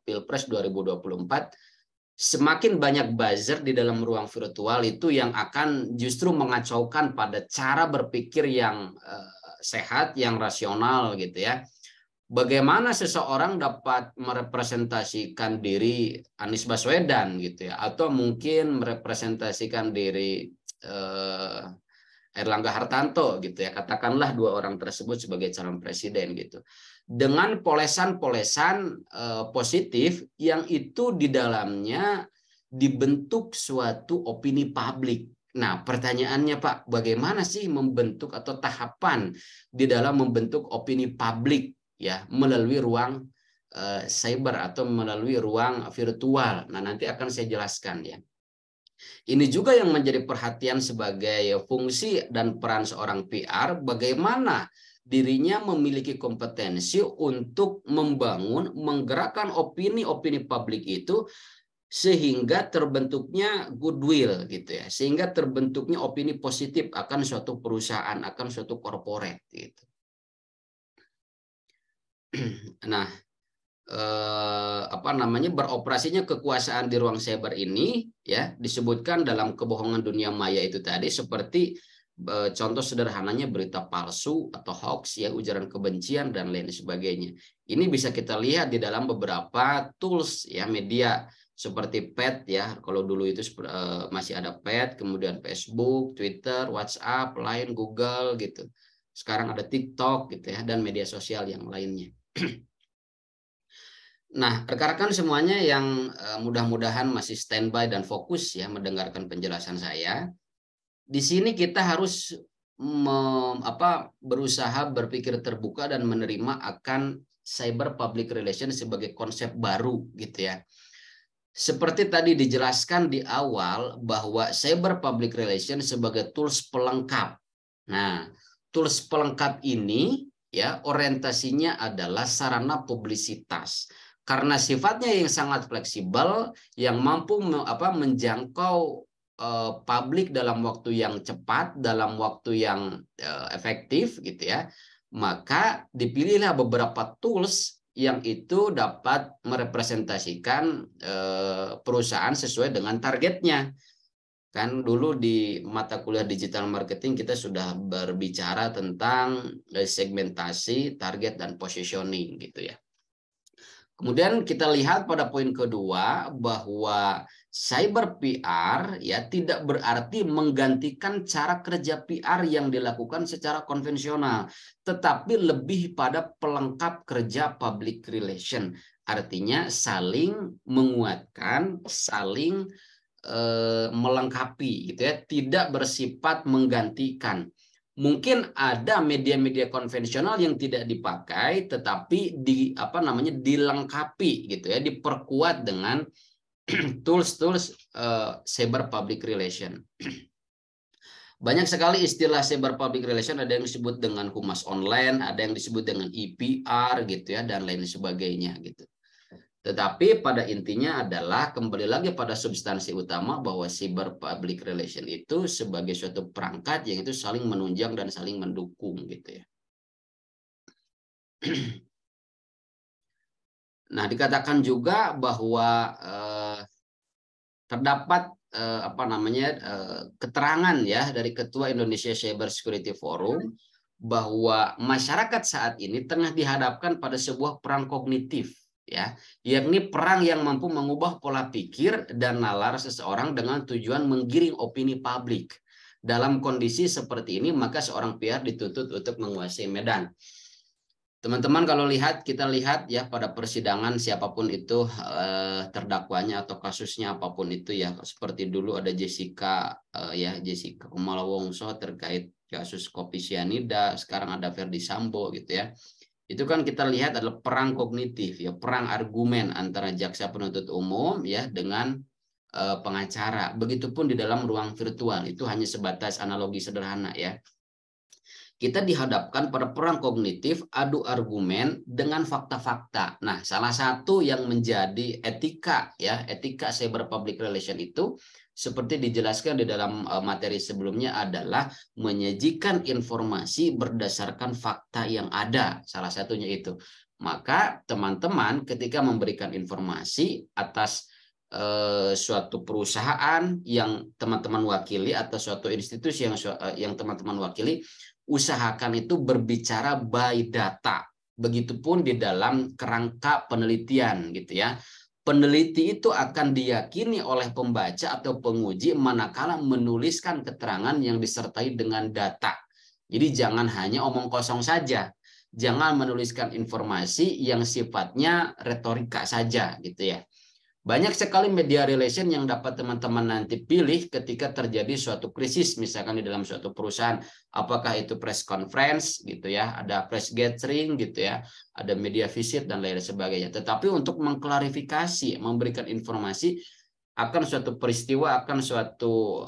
Pilpres 2024, semakin banyak buzzer di dalam ruang virtual itu yang akan justru mengacaukan pada cara berpikir yang sehat, yang rasional gitu ya. Bagaimana seseorang dapat merepresentasikan diri Anies Baswedan gitu ya, atau mungkin merepresentasikan diri Erlangga Hartarto gitu ya, katakanlah dua orang tersebut sebagai calon presiden gitu, dengan polesan-polesan positif yang itu di dalamnya dibentuk suatu opini publik. Nah, pertanyaannya Pak, bagaimana sih membentuk atau tahapan di dalam membentuk opini publik ya melalui ruang cyber atau melalui ruang virtual? Nah, nanti akan saya jelaskan ya. Ini juga yang menjadi perhatian sebagai fungsi dan peran seorang PR, bagaimana dirinya memiliki kompetensi untuk membangun, menggerakkan opini-opini publik itu sehingga terbentuknya goodwill gitu ya, sehingga terbentuknya opini positif akan suatu perusahaan, akan suatu corporate gitu. Nah, beroperasinya kekuasaan di ruang cyber ini ya disebutkan dalam kebohongan dunia maya itu tadi seperti contoh sederhananya berita palsu atau hoax ya, ujaran kebencian dan lain sebagainya. Ini bisa kita lihat di dalam beberapa tools ya, media seperti pet ya, kalau dulu itu masih ada pet, kemudian Facebook, Twitter, WhatsApp, Line, Google gitu. Sekarang ada TikTok gitu ya, dan media sosial yang lainnya. Nah, rekan-rekan semuanya yang mudah-mudahan masih standby dan fokus ya mendengarkan penjelasan saya. Di sini kita harus berusaha berpikir terbuka dan menerima akan cyber public relation sebagai konsep baru gitu ya. Seperti tadi dijelaskan di awal bahwa cyber public relation sebagai tools pelengkap. Nah, tools pelengkap ini ya orientasinya adalah sarana publisitas. Karena sifatnya yang sangat fleksibel, yang mampu menjangkau publik dalam waktu yang cepat, dalam waktu yang efektif gitu ya, maka dipilihlah beberapa tools yang itu dapat merepresentasikan perusahaan sesuai dengan targetnya. Kan dulu di mata kuliah digital marketing kita sudah berbicara tentang segmentasi, target, dan positioning gitu ya. Kemudian kita lihat pada poin kedua bahwa cyber PR ya tidak berarti menggantikan cara kerja PR yang dilakukan secara konvensional, tetapi lebih pada pelengkap kerja public relation. Artinya saling menguatkan, saling melengkapi gitu ya, tidak bersifat menggantikan. Mungkin ada media-media konvensional yang tidak dipakai tetapi dilengkapi gitu ya, diperkuat dengan tools-tools cyber public relation. Banyak sekali istilah cyber public relation, ada yang disebut dengan humas online, ada yang disebut dengan EPR gitu ya, dan lain sebagainya gitu. Tetapi pada intinya adalah kembali lagi pada substansi utama bahwa cyber public relation itu sebagai suatu perangkat yang itu saling menunjang dan saling mendukung gitu ya. Nah, dikatakan juga bahwa terdapat keterangan ya dari Ketua Indonesia Cyber Security Forum bahwa masyarakat saat ini tengah dihadapkan pada sebuah perang kognitif ya, yakni perang yang mampu mengubah pola pikir dan nalar seseorang dengan tujuan menggiring opini publik. Dalam kondisi seperti ini, maka seorang PR dituntut untuk menguasai medan. Teman-teman kalau kita lihat ya pada persidangan siapapun itu terdakwanya atau kasusnya apapun itu ya, seperti dulu ada Jessica Jessica Kumala Wongso terkait kasus kopi sianida, sekarang ada Verdi Sambo gitu ya. Itu kan kita lihat adalah perang kognitif ya, perang argumen antara jaksa penuntut umum ya dengan pengacara. Begitupun di dalam ruang virtual, itu hanya sebatas analogi sederhana ya. Kita dihadapkan pada perang kognitif, adu argumen dengan fakta-fakta. Nah, salah satu yang menjadi etika cyber public relation itu seperti dijelaskan di dalam materi sebelumnya adalah menyajikan informasi berdasarkan fakta yang ada. Salah satunya itu. Maka teman-teman ketika memberikan informasi atas suatu perusahaan yang teman-teman wakili atau suatu institusi yang teman-teman wakili, usahakan itu berbicara by data. Begitupun di dalam kerangka penelitian gitu ya. Peneliti itu akan diyakini oleh pembaca atau penguji manakala menuliskan keterangan yang disertai dengan data. Jadi jangan hanya omong kosong saja. Jangan menuliskan informasi yang sifatnya retorika saja gitu ya. Banyak sekali media relation yang dapat teman-teman nanti pilih ketika terjadi suatu krisis, misalkan di dalam suatu perusahaan, apakah itu press conference gitu ya, ada press gathering gitu ya, ada media visit dan lain sebagainya. Tetapi untuk mengklarifikasi, memberikan informasi akan suatu peristiwa, akan suatu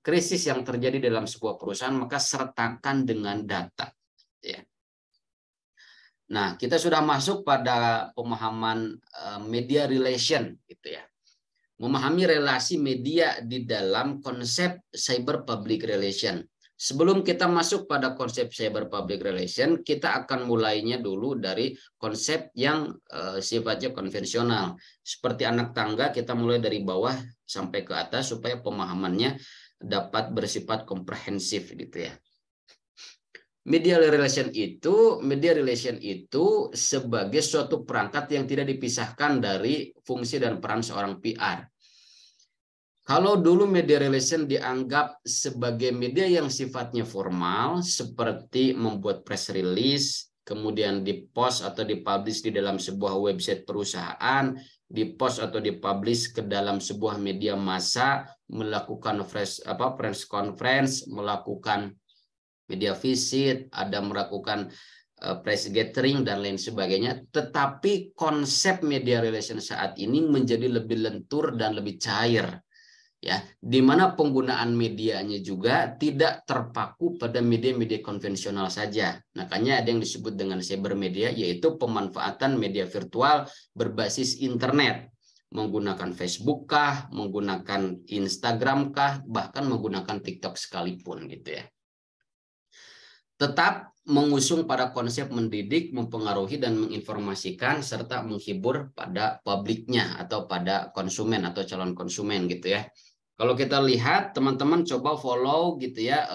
krisis yang terjadi dalam sebuah perusahaan, maka sertakan dengan data ya. Nah, kita sudah masuk pada pemahaman media relation gitu ya. Memahami relasi media di dalam konsep cyber public relation. Sebelum kita masuk pada konsep cyber public relation, kita akan mulainya dulu dari konsep yang sifatnya konvensional. Seperti anak tangga, kita mulai dari bawah sampai ke atas supaya pemahamannya dapat bersifat komprehensif gitu ya. Media relation itu sebagai suatu perangkat yang tidak dipisahkan dari fungsi dan peran seorang PR. Kalau dulu media relation dianggap sebagai media yang sifatnya formal, seperti membuat press release, kemudian dipost atau dipublish di dalam sebuah website perusahaan, dipost atau dipublish ke dalam sebuah media massa, melakukan press conference, melakukan media visit, ada melakukan press gathering dan lain sebagainya. Tetapi konsep media relation saat ini menjadi lebih lentur dan lebih cair, ya, di mana penggunaan medianya juga tidak terpaku pada media-media konvensional saja. Makanya ada yang disebut dengan cyber media, yaitu pemanfaatan media virtual berbasis internet, menggunakan Facebook kah, menggunakan Instagram kah, bahkan menggunakan TikTok sekalipun gitu ya. Tetap mengusung pada konsep mendidik, mempengaruhi, dan menginformasikan, serta menghibur pada publiknya atau pada konsumen atau calon konsumen gitu ya. Kalau kita lihat, teman-teman coba follow gitu ya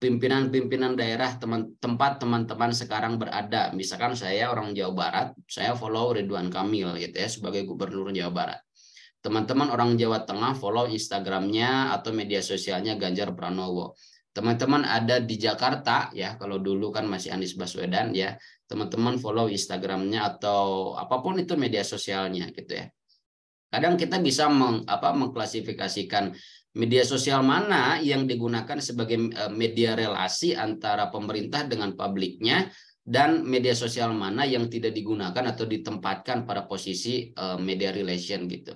pimpinan-pimpinan daerah tempat teman-teman sekarang berada. Misalkan saya orang Jawa Barat, saya follow Ridwan Kamil gitu ya sebagai Gubernur Jawa Barat. Teman-teman orang Jawa Tengah follow Instagramnya atau media sosialnya Ganjar Pranowo. Teman-teman ada di Jakarta ya, kalau dulu kan masih Anies Baswedan ya, teman-teman follow Instagramnya atau apapun itu media sosialnya gitu ya. Kadang kita bisa mengklasifikasikan media sosial mana yang digunakan sebagai media relasi antara pemerintah dengan publiknya, dan media sosial mana yang tidak digunakan atau ditempatkan pada posisi media relation gitu.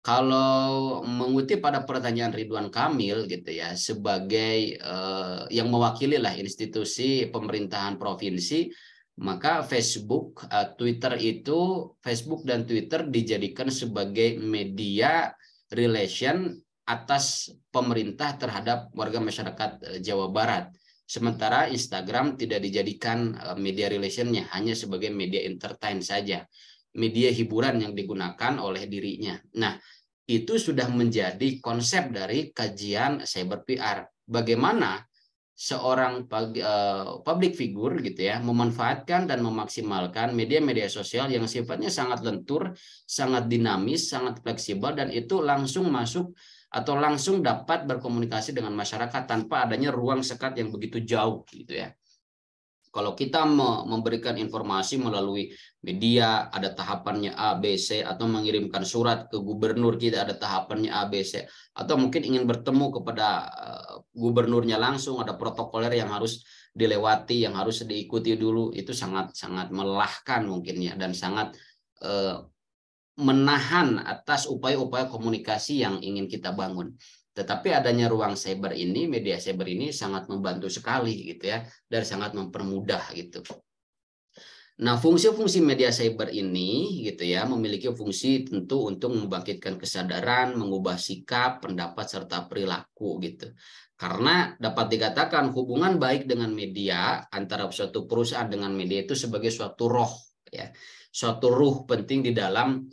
Kalau mengutip pada pertanyaan Ridwan Kamil gitu ya, sebagai yang mewakili lah institusi pemerintahan provinsi, maka Facebook dan Twitter dijadikan sebagai media relation atas pemerintah terhadap warga masyarakat Jawa Barat. Sementara Instagram tidak dijadikan media relationnya, hanya sebagai media entertain saja, media hiburan yang digunakan oleh dirinya. Nah, itu sudah menjadi konsep dari kajian cyber PR. Bagaimana seorang public figure gitu ya memanfaatkan dan memaksimalkan media-media sosial yang sifatnya sangat lentur, sangat dinamis, sangat fleksibel, dan itu langsung masuk atau langsung dapat berkomunikasi dengan masyarakat tanpa adanya ruang sekat yang begitu jauh gitu ya. Kalau kita memberikan informasi melalui media, ada tahapannya A, B, C, atau mengirimkan surat ke gubernur kita, ada tahapannya A, B, C, atau mungkin ingin bertemu kepada gubernurnya langsung, ada protokoler yang harus dilewati, yang harus diikuti dulu, itu sangat-sangat melelahkan mungkin ya, dan sangat menahan atas upaya-upaya komunikasi yang ingin kita bangun. Tetapi adanya ruang cyber ini, media cyber ini sangat membantu sekali gitu ya, dan sangat mempermudah gitu. Nah, fungsi-fungsi media cyber ini gitu ya memiliki fungsi tentu untuk membangkitkan kesadaran, mengubah sikap, pendapat, serta perilaku gitu. Karena dapat dikatakan hubungan baik dengan media antara suatu perusahaan dengan media itu sebagai suatu roh ya, suatu ruh penting di dalam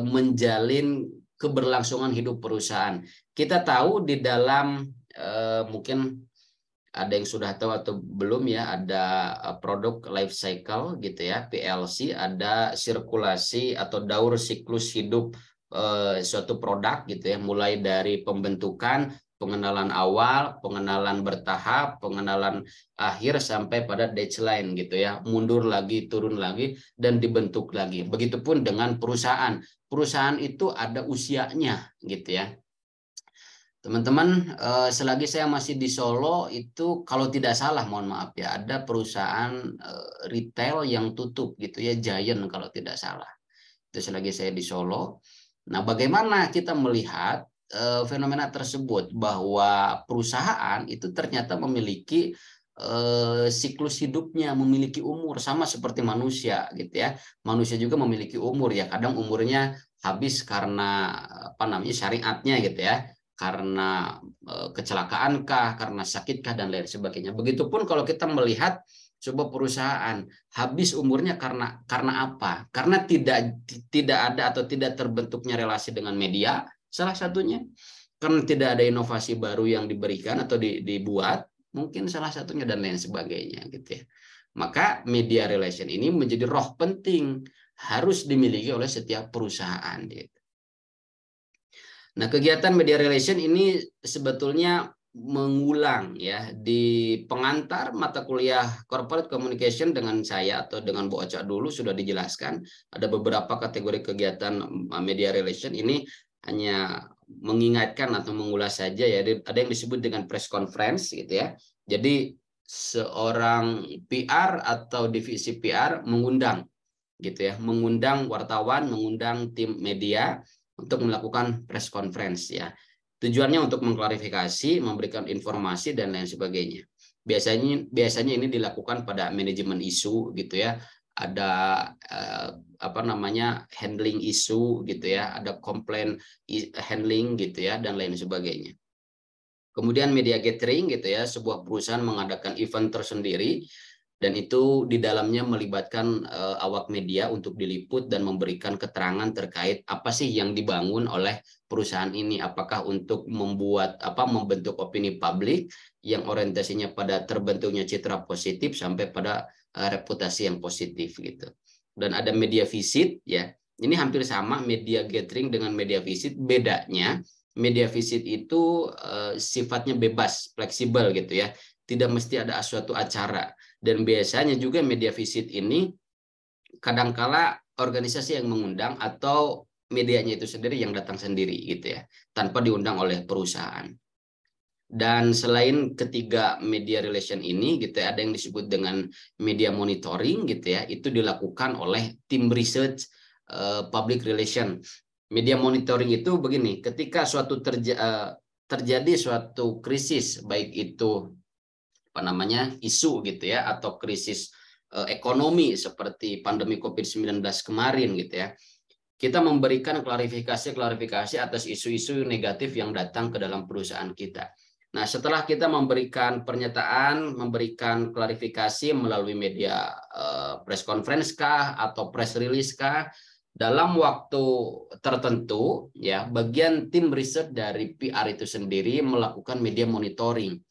menjalin keberlangsungan hidup perusahaan. Kita tahu di dalam mungkin ada yang sudah tahu atau belum ya, ada produk life cycle gitu ya, PLC, ada sirkulasi atau daur siklus hidup suatu produk gitu ya, mulai dari pembentukan, pengenalan awal, pengenalan bertahap, pengenalan akhir sampai pada deadline gitu ya, mundur lagi, turun lagi, dan dibentuk lagi. Begitupun dengan perusahaan. Perusahaan itu ada usianya gitu ya. Teman-teman, selagi saya masih di Solo itu kalau tidak salah, mohon maaf ya, ada perusahaan retail yang tutup gitu ya, Giant kalau tidak salah. Itu selagi saya di Solo. Nah, bagaimana kita melihat fenomena tersebut bahwa perusahaan itu ternyata memiliki siklus hidupnya, memiliki umur sama seperti manusia gitu ya. Manusia juga memiliki umur ya, kadang umurnya habis karena apa namanya syariatnya gitu ya, karena kecelakaankah, karena sakitkah, dan lain sebagainya. Begitupun kalau kita melihat sebuah perusahaan habis umurnya karena apa? Karena tidak ada atau tidak terbentuknya relasi dengan media, salah satunya. Karena tidak ada inovasi baru yang diberikan atau dibuat, mungkin salah satunya, dan lain sebagainya gitu ya. Maka media relation ini menjadi roh penting, harus dimiliki oleh setiap perusahaan gitu. Nah, kegiatan media relation ini sebetulnya mengulang ya di pengantar mata kuliah corporate communication dengan saya atau dengan Bu Ocha dulu sudah dijelaskan ada beberapa kategori kegiatan media relation. Ini hanya mengingatkan atau mengulas saja ya. Ada yang disebut dengan press conference gitu ya. Jadi seorang PR atau divisi PR mengundang gitu ya, mengundang wartawan, mengundang tim media untuk melakukan press conference ya. Tujuannya untuk mengklarifikasi, memberikan informasi, dan lain sebagainya. Biasanya ini dilakukan pada manajemen isu gitu ya. Ada apa namanya handling isu gitu ya, ada complaint handling gitu ya, dan lain sebagainya. Kemudian media gathering gitu ya, sebuah perusahaan mengadakan event tersendiri dan itu di dalamnya melibatkan awak media untuk diliput dan memberikan keterangan terkait apa sih yang dibangun oleh perusahaan ini, apakah untuk membentuk opini publik yang orientasinya pada terbentuknya citra positif sampai pada reputasi yang positif gitu. Dan ada media visit ya, ini hampir sama media gathering dengan media visit, bedanya media visit itu sifatnya bebas, fleksibel gitu ya, tidak mesti ada suatu acara. Dan biasanya juga media visit ini kadangkala organisasi yang mengundang atau medianya itu sendiri yang datang sendiri gitu ya, tanpa diundang oleh perusahaan. Dan selain ketiga media relation ini gitu ya, ada yang disebut dengan media monitoring gitu ya, itu dilakukan oleh tim research public relation. Media monitoring itu begini, ketika suatu terjadi suatu krisis, baik itu isu gitu ya, atau krisis ekonomi seperti pandemi COVID-19 kemarin gitu ya, kita memberikan klarifikasi atas isu-isu negatif yang datang ke dalam perusahaan kita. Nah, setelah kita memberikan pernyataan, memberikan klarifikasi melalui media press conference kah atau press release kah, dalam waktu tertentu ya, bagian tim riset dari PR itu sendiri melakukan media monitoring,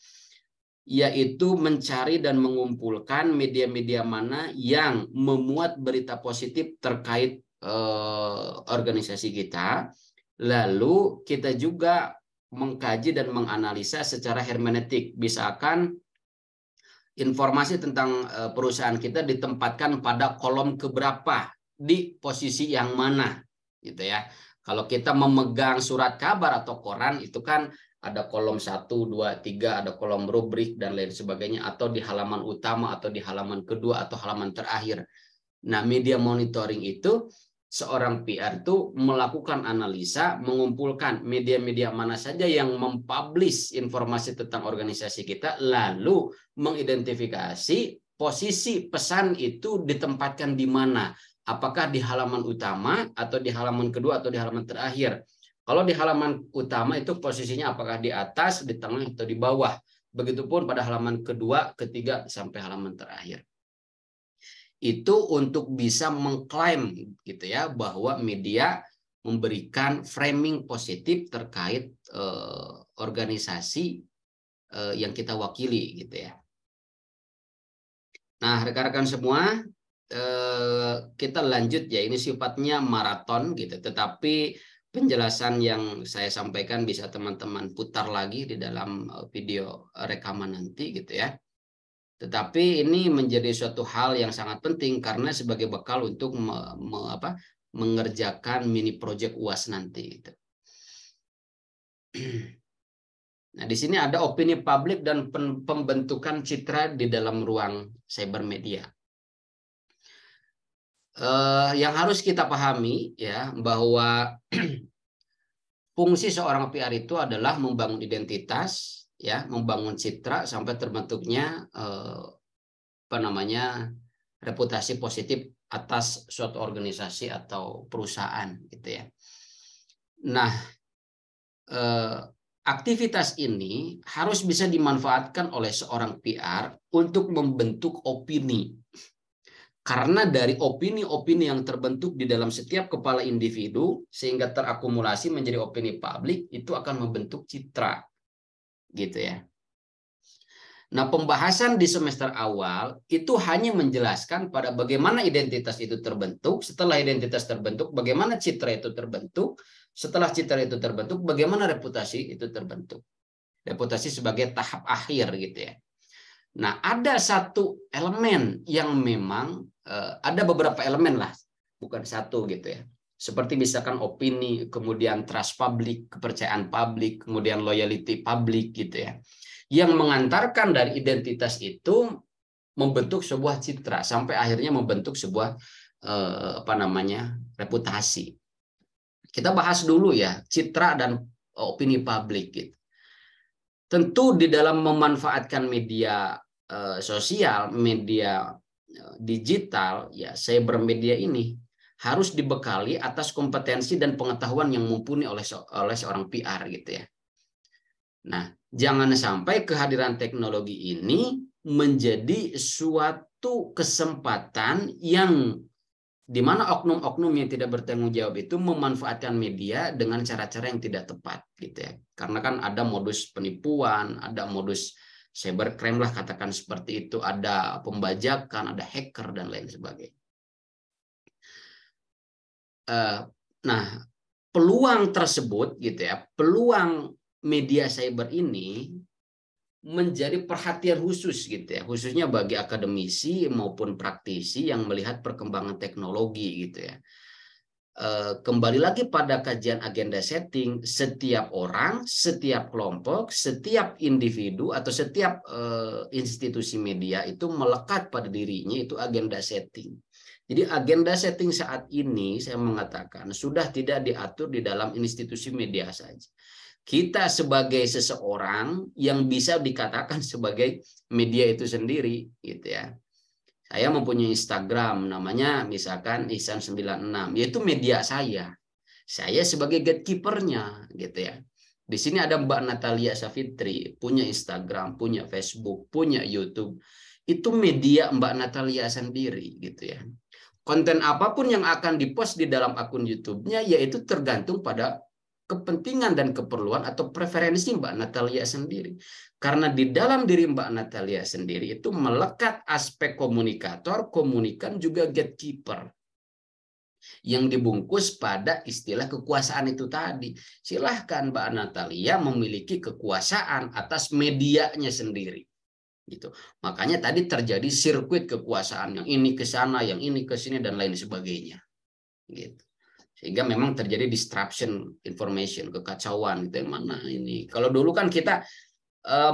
yaitu mencari dan mengumpulkan media-media mana yang memuat berita positif terkait organisasi kita. Lalu kita juga mengkaji dan menganalisa secara hermeneutik. Misalkan informasi tentang perusahaan kita ditempatkan pada kolom keberapa, di posisi yang mana gitu ya. Kalau kita memegang surat kabar atau koran itu kan ada kolom 1, 2, 3, ada kolom rubrik dan lain sebagainya, atau di halaman utama atau di halaman kedua atau halaman terakhir. Nah, media monitoring itu seorang PR itu melakukan analisa, mengumpulkan media-media mana saja yang mempublish informasi tentang organisasi kita, lalu mengidentifikasi posisi pesan itu ditempatkan di mana. Apakah di halaman utama atau di halaman kedua atau di halaman terakhir. Kalau di halaman utama itu posisinya apakah di atas, di tengah, atau di bawah. Begitupun pada halaman kedua, ketiga, sampai halaman terakhir. itu untuk bisa mengklaim gitu ya bahwa media memberikan framing positif terkait organisasi yang kita wakili gitu ya. Nah, rekan-rekan semua, kita lanjut ya, ini sifatnya maraton gitu, tetapi penjelasan yang saya sampaikan bisa teman-teman putar lagi di dalam video rekaman nanti gitu ya. Tetapi ini menjadi suatu hal yang sangat penting karena sebagai bekal untuk mengerjakan mini project UAS nanti gitu. Nah, di sini ada opini publik dan pembentukan citra di dalam ruang cybermedia. Yang harus kita pahami ya bahwa fungsi seorang PR itu adalah membangun identitas, ya, membangun citra sampai terbentuknya reputasi positif atas suatu organisasi atau perusahaan, gitu ya. Nah, aktivitas ini harus bisa dimanfaatkan oleh seorang PR untuk membentuk opini. Karena dari opini-opini yang terbentuk di dalam setiap kepala individu sehingga terakumulasi menjadi opini publik itu akan membentuk citra, gitu ya. Nah, pembahasan di semester awal itu hanya menjelaskan pada bagaimana identitas itu terbentuk, setelah identitas terbentuk bagaimana citra itu terbentuk, setelah citra itu terbentuk bagaimana reputasi itu terbentuk. Reputasi sebagai tahap akhir gitu ya. Nah, ada satu elemen yang memang ada beberapa elemen lah, bukan satu gitu ya. Seperti misalkan opini, kemudian trust publik, kepercayaan publik, kemudian loyalty publik gitu ya. Yang mengantarkan dari identitas itu membentuk sebuah citra sampai akhirnya membentuk sebuah reputasi. Kita bahas dulu ya citra dan opini publik gitu. Tentu di dalam memanfaatkan media sosial, media digital, ya cybermedia ini harus dibekali atas kompetensi dan pengetahuan yang mumpuni oleh seorang PR gitu ya. Nah, jangan sampai kehadiran teknologi ini menjadi suatu kesempatan yang di mana oknum-oknum yang tidak bertanggung jawab itu memanfaatkan media dengan cara-cara yang tidak tepat gitu ya. Karena kan ada modus penipuan, ada modus cybercrime lah katakan seperti itu, ada pembajakan, ada hacker dan lain sebagainya. Nah, peluang tersebut gitu ya, peluang media cyber ini menjadi perhatian khusus gitu ya, khususnya bagi akademisi maupun praktisi yang melihat perkembangan teknologi gitu ya. Kembali lagi pada kajian agenda setting, setiap orang, setiap kelompok, setiap individu atau setiap institusi media itu melekat pada dirinya itu agenda setting. Jadi agenda setting saat ini saya mengatakan sudah tidak diatur di dalam institusi media saja. Kita sebagai seseorang yang bisa dikatakan sebagai media itu sendiri gitu ya. Saya mempunyai Instagram namanya misalkan Ihsan96, yaitu media saya. Saya sebagai gatekeeper-nya gitu ya. Di sini ada Mbak Natalia Savitri, punya Instagram, punya Facebook, punya YouTube. Itu media Mbak Natalia sendiri gitu ya. Konten apapun yang akan dipost di dalam akun YouTube-nya yaitu tergantung pada kepentingan dan keperluan atau preferensi Mbak Natalia sendiri. Karena di dalam diri Mbak Natalia sendiri itu melekat aspek komunikator, komunikan, juga gatekeeper. Yang dibungkus pada istilah kekuasaan itu tadi. Silahkan Mbak Natalia memiliki kekuasaan atas medianya sendiri. Gitu. Makanya tadi terjadi sirkuit kekuasaan, yang ini ke sana, yang ini ke sini, dan lain sebagainya. Gitu. Sehingga memang terjadi disruption information, kekacauan gitu. Yang mana ini? Kalau dulu kan kita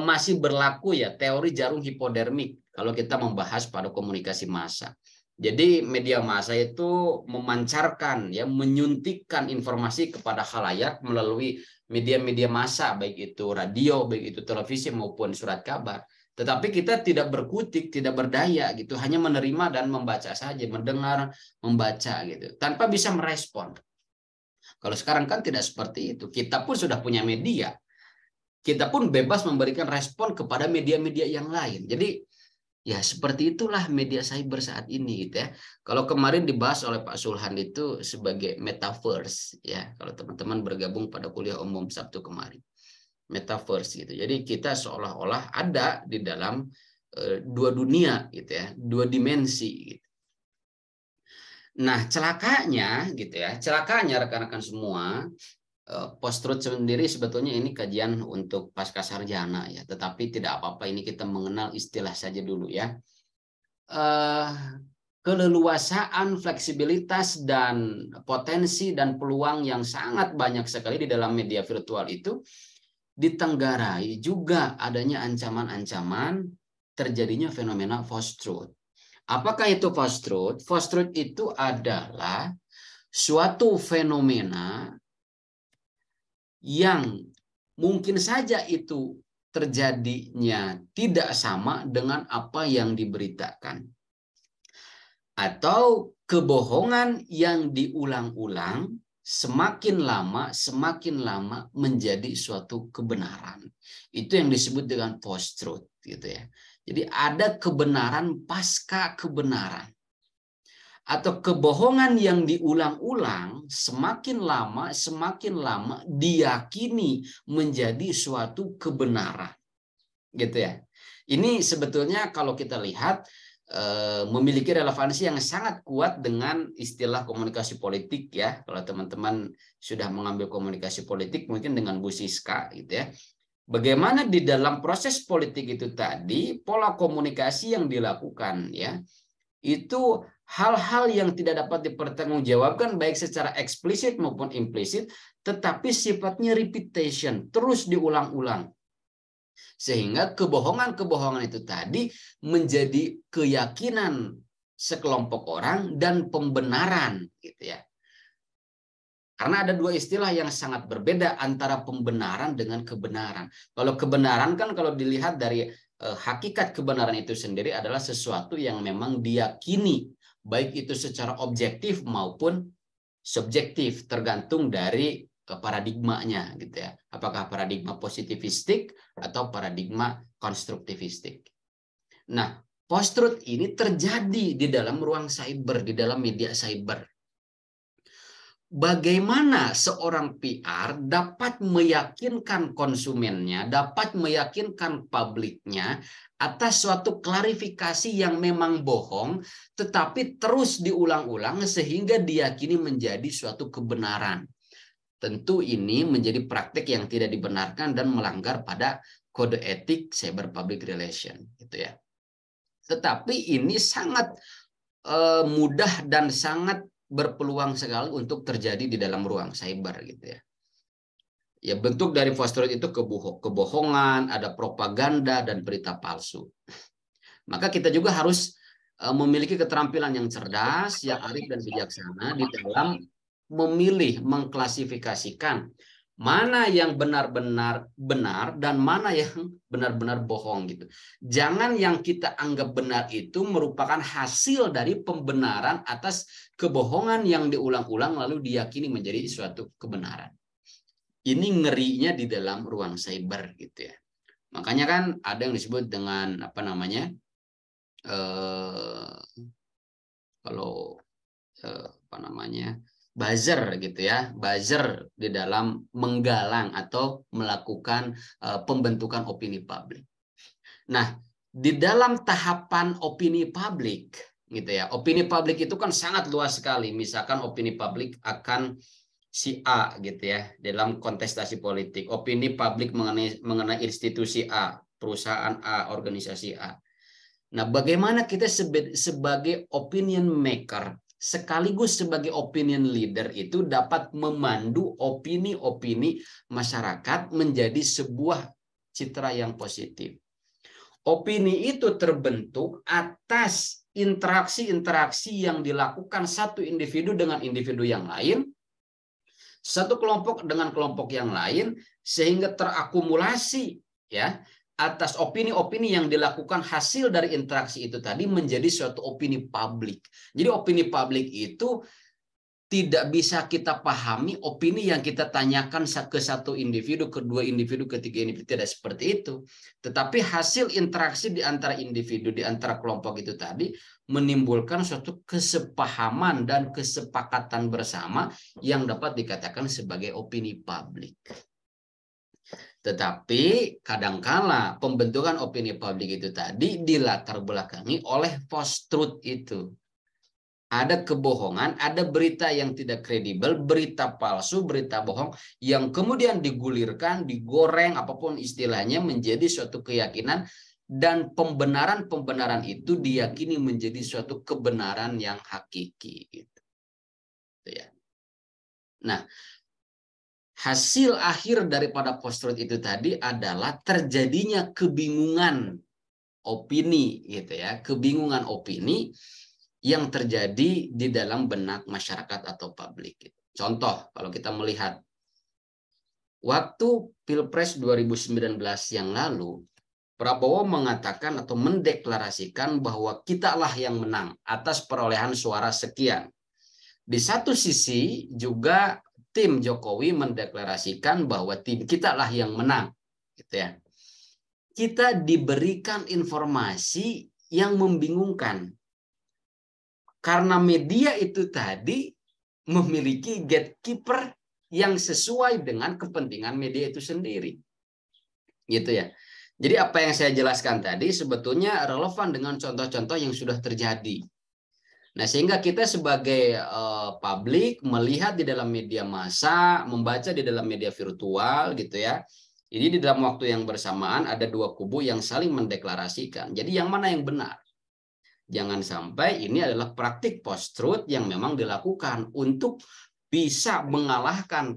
masih berlaku ya teori jarum hipodermik kalau kita membahas pada komunikasi massa. Jadi media massa itu memancarkan ya, menyuntikkan informasi kepada khalayak melalui media-media massa, baik itu radio, baik itu televisi maupun surat kabar. Tetapi kita tidak berkutik, tidak berdaya gitu, hanya menerima dan membaca saja, mendengar, membaca gitu, tanpa bisa merespon. Kalau sekarang kan tidak seperti itu. Kita pun sudah punya media. Kita pun bebas memberikan respon kepada media-media yang lain. Jadi Ya, seperti itulah media cyber saat ini gitu ya. Kalau kemarin dibahas oleh Pak Sulhan itu sebagai metaverse ya. Kalau teman-teman bergabung pada kuliah umum Sabtu kemarin. Metaverse gitu. Jadi kita seolah-olah ada di dalam dua dunia gitu ya, dua dimensi gitu. Nah, celakanya gitu ya. Celakanya rekan-rekan semua, post-truth sendiri sebetulnya ini kajian untuk pasca sarjana ya, tetapi tidak apa-apa, ini kita mengenal istilah saja dulu ya. Keleluasaan, fleksibilitas, dan potensi dan peluang yang sangat banyak sekali di dalam media virtual itu ditenggarai juga adanya ancaman-ancaman terjadinya fenomena post-truth. Apakah itu post-truth? Post-truth itu adalah suatu fenomena yang mungkin saja itu terjadinya tidak sama dengan apa yang diberitakan. Atau kebohongan yang diulang-ulang semakin lama menjadi suatu kebenaran. Itu yang disebut dengan post-truth gitu ya. Jadi ada kebenaran pasca kebenaran. Atau kebohongan yang diulang-ulang semakin lama diyakini menjadi suatu kebenaran. Gitu ya. Ini sebetulnya kalau kita lihat memiliki relevansi yang sangat kuat dengan istilah komunikasi politik ya. Kalau teman-teman sudah mengambil komunikasi politik mungkin dengan Bu Siska gitu ya. Bagaimana di dalam proses politik itu tadi pola komunikasi yang dilakukan ya. Itu hal-hal yang tidak dapat dipertanggungjawabkan baik secara eksplisit maupun implisit, tetapi sifatnya repetition, terus diulang-ulang. Sehingga kebohongan-kebohongan itu tadi menjadi keyakinan sekelompok orang dan pembenaran gitu ya. Karena ada dua istilah yang sangat berbeda antara pembenaran dengan kebenaran. Kalau kebenaran kan kalau dilihat dari hakikat kebenaran itu sendiri adalah sesuatu yang memang diyakini, baik itu secara objektif maupun subjektif, tergantung dari paradigmanya gitu ya. Apakah paradigma positivistik atau paradigma konstruktivistik. Nah, post-truth ini terjadi di dalam ruang cyber, di dalam media cyber. Bagaimana seorang PR dapat meyakinkan konsumennya, dapat meyakinkan publiknya atas suatu klarifikasi yang memang bohong, tetapi terus diulang-ulang sehingga diyakini menjadi suatu kebenaran. Tentu ini menjadi praktik yang tidak dibenarkan dan melanggar pada kode etik cyber public relation, gitu ya. Tetapi ini sangat mudah dan sangat berpeluang sekali untuk terjadi di dalam ruang cyber gitu ya. Ya bentuk dari post-truth itu kebohongan, ada propaganda dan berita palsu. Maka kita juga harus memiliki keterampilan yang cerdas, yang arif dan bijaksana di dalam memilih, mengklasifikasikan mana yang benar-benar benar dan mana yang benar-benar bohong gitu. Jangan yang kita anggap benar itu merupakan hasil dari pembenaran atas kebohongan yang diulang-ulang lalu diyakini menjadi suatu kebenaran. Ini ngerinya di dalam ruang cyber gitu ya. Makanya kan ada yang disebut dengan apa namanya? Buzzer gitu ya, buzzer di dalam menggalang atau melakukan pembentukan opini publik. Nah, di dalam tahapan opini publik gitu ya, opini publik itu kan sangat luas sekali. Misalkan opini publik akan si A gitu ya, dalam kontestasi politik, opini publik mengenai institusi A, perusahaan A, organisasi A. Nah, bagaimana kita sebagai opinion maker sekaligus sebagai opinion leader itu dapat memandu opini-opini masyarakat menjadi sebuah citra yang positif. Opini itu terbentuk atas interaksi-interaksi yang dilakukan satu individu dengan individu yang lain, satu kelompok dengan kelompok yang lain, sehingga terakumulasi ya atas opini-opini yang dilakukan hasil dari interaksi itu tadi menjadi suatu opini publik. Jadi opini publik itu tidak bisa kita pahami opini yang kita tanyakan ke satu individu, kedua individu, ketiga individu, tidak seperti itu. Tetapi hasil interaksi di antara individu, di antara kelompok itu tadi menimbulkan suatu kesepahaman dan kesepakatan bersama yang dapat dikatakan sebagai opini publik. Tetapi kadangkala pembentukan opini publik itu tadi dilatar belakangi oleh post-truth itu. Ada kebohongan, ada berita yang tidak kredibel, berita palsu, berita bohong yang kemudian digulirkan, digoreng, apapun istilahnya menjadi suatu keyakinan dan pembenaran-pembenaran itu diyakini menjadi suatu kebenaran yang hakiki. Gitu. Ya. Nah, hasil akhir daripada post-truth itu tadi adalah terjadinya kebingungan opini, gitu ya, kebingungan opini yang terjadi di dalam benak masyarakat atau publik. Contoh, kalau kita melihat waktu Pilpres 2019 yang lalu, Prabowo mengatakan atau mendeklarasikan bahwa kitalah yang menang atas perolehan suara sekian. Di satu sisi juga tim Jokowi mendeklarasikan bahwa tim kitalah yang menang, gitu ya. Kita diberikan informasi yang membingungkan. Karena media itu tadi memiliki gatekeeper yang sesuai dengan kepentingan media itu sendiri. Gitu ya. Jadi apa yang saya jelaskan tadi sebetulnya relevan dengan contoh-contoh yang sudah terjadi. Nah, sehingga kita sebagai publik melihat di dalam media massa, membaca di dalam media virtual gitu ya. Jadi di dalam waktu yang bersamaan ada dua kubu yang saling mendeklarasikan. Jadi yang mana yang benar? Jangan sampai ini adalah praktik post-truth yang memang dilakukan untuk bisa mengalahkan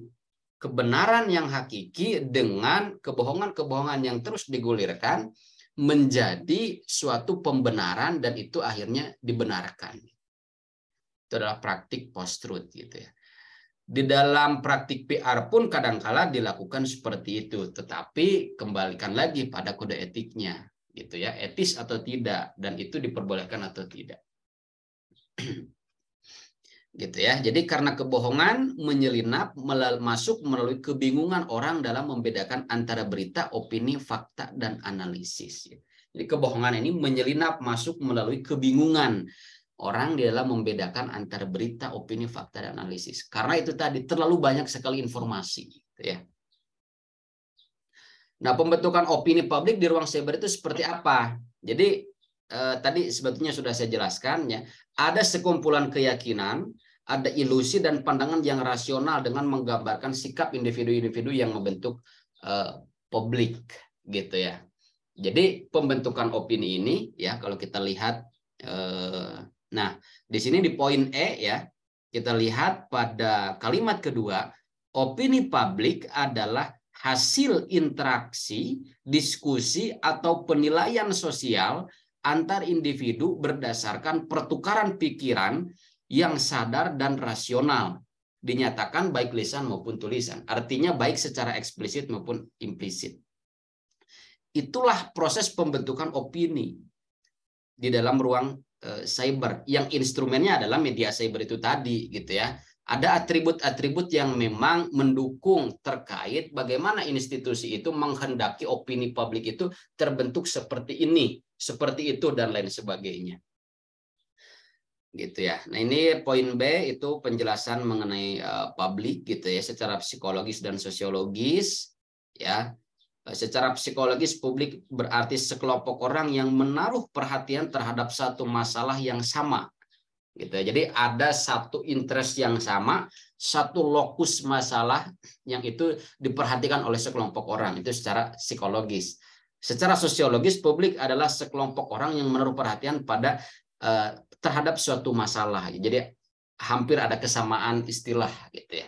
kebenaran yang hakiki dengan kebohongan-kebohongan yang terus digulirkan menjadi suatu pembenaran dan itu akhirnya dibenarkan. Itu adalah praktik post-truth gitu ya. Di dalam praktik PR pun kadangkala dilakukan seperti itu, tetapi kembalikan lagi pada kode etiknya. Gitu ya, etis atau tidak, dan itu diperbolehkan atau tidak. Gitu ya. Jadi karena kebohongan menyelinap masuk melalui kebingungan orang dalam membedakan antara berita, opini, fakta, dan analisis. Jadi kebohongan ini menyelinap masuk melalui kebingungan orang di dalam membedakan antara berita, opini, fakta, dan analisis. Karena itu tadi terlalu banyak sekali informasi. Gitu ya. Nah, pembentukan opini publik di ruang cyber itu seperti apa? Jadi tadi sebetulnya sudah saya jelaskan ya. Ada sekumpulan keyakinan, ada ilusi dan pandangan yang rasional dengan menggambarkan sikap individu-individu yang membentuk publik, gitu ya. Jadi pembentukan opini ini ya kalau kita lihat, nah di sini di poin E ya kita lihat pada kalimat kedua, opini publik adalah hasil interaksi, diskusi, atau penilaian sosial antar individu berdasarkan pertukaran pikiran yang sadar dan rasional. Dinyatakan baik lisan maupun tulisan. Artinya baik secara eksplisit maupun implisit. Itulah proses pembentukan opini di dalam ruang cyber. Yang instrumennya adalah media cyber itu tadi gitu ya. Ada atribut-atribut yang memang mendukung terkait bagaimana institusi itu menghendaki opini publik itu terbentuk seperti ini, seperti itu, dan lain sebagainya. Gitu ya. Nah ini poin B itu penjelasan mengenai publik gitu ya, secara psikologis dan sosiologis ya. Secara psikologis publik berarti sekelompok orang yang menaruh perhatian terhadap satu masalah yang sama. Gitu. Jadi ada satu interest yang sama, satu lokus masalah yang itu diperhatikan oleh sekelompok orang, itu secara psikologis. Secara sosiologis publik adalah sekelompok orang yang menaruh perhatian pada terhadap suatu masalah. Jadi hampir ada kesamaan istilah gitu ya.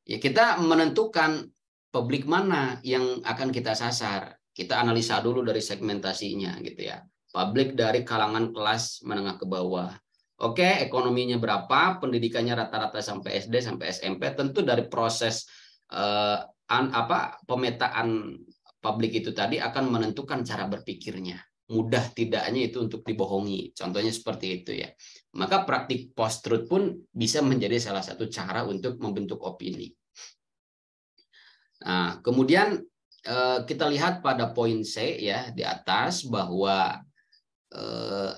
Ya kita menentukan publik mana yang akan kita sasar. Kita analisa dulu dari segmentasinya gitu ya. Publik dari kalangan kelas menengah ke bawah. Oke, ekonominya berapa, pendidikannya rata-rata sampai SD sampai SMP, tentu dari proses pemetaan publik itu tadi akan menentukan cara berpikirnya mudah tidaknya itu untuk dibohongi. Contohnya seperti itu ya. Maka praktik post-truth pun bisa menjadi salah satu cara untuk membentuk opini. Nah, kemudian kita lihat pada poin C ya di atas bahwa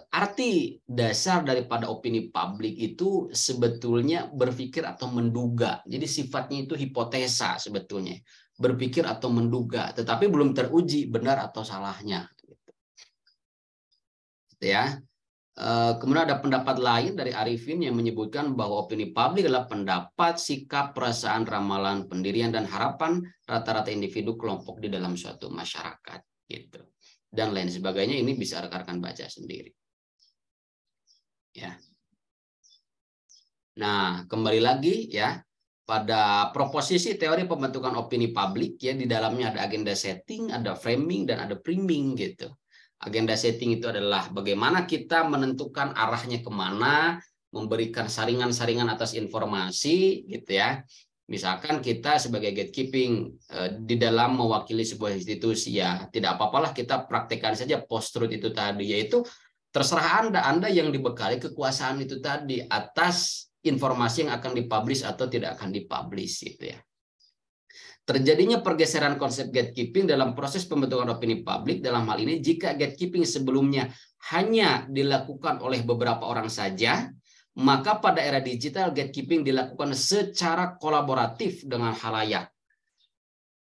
arti dasar daripada opini publik itu sebetulnya berpikir atau menduga. Jadi sifatnya itu hipotesa sebetulnya. Berpikir atau menduga, tetapi belum teruji benar atau salahnya. Ya. Kemudian ada pendapat lain dari Arifin yang menyebutkan bahwa opini publik adalah pendapat, sikap, perasaan, ramalan, pendirian, dan harapan rata-rata individu kelompok di dalam suatu masyarakat. Gitu. Dan lain sebagainya, ini bisa rekan-rekan baca sendiri. Ya. Nah, kembali lagi ya pada proposisi teori pembentukan opini publik ya, di dalamnya ada agenda setting, ada framing, dan ada priming gitu. Agenda setting itu adalah bagaimana kita menentukan arahnya kemana, memberikan saringan-saringan atas informasi gitu ya. Misalkan kita sebagai gatekeeping di dalam mewakili sebuah institusi ya, tidak apa-apalah kita praktekkan saja post-truth itu tadi, yaitu terserah Anda yang dibekali kekuasaan itu tadi atas informasi yang akan dipublish atau tidak akan dipublish gitu ya. Terjadinya pergeseran konsep gatekeeping dalam proses pembentukan opini publik dalam hal ini jika gatekeeping sebelumnya hanya dilakukan oleh beberapa orang saja, maka pada era digital gatekeeping dilakukan secara kolaboratif dengan khalayak.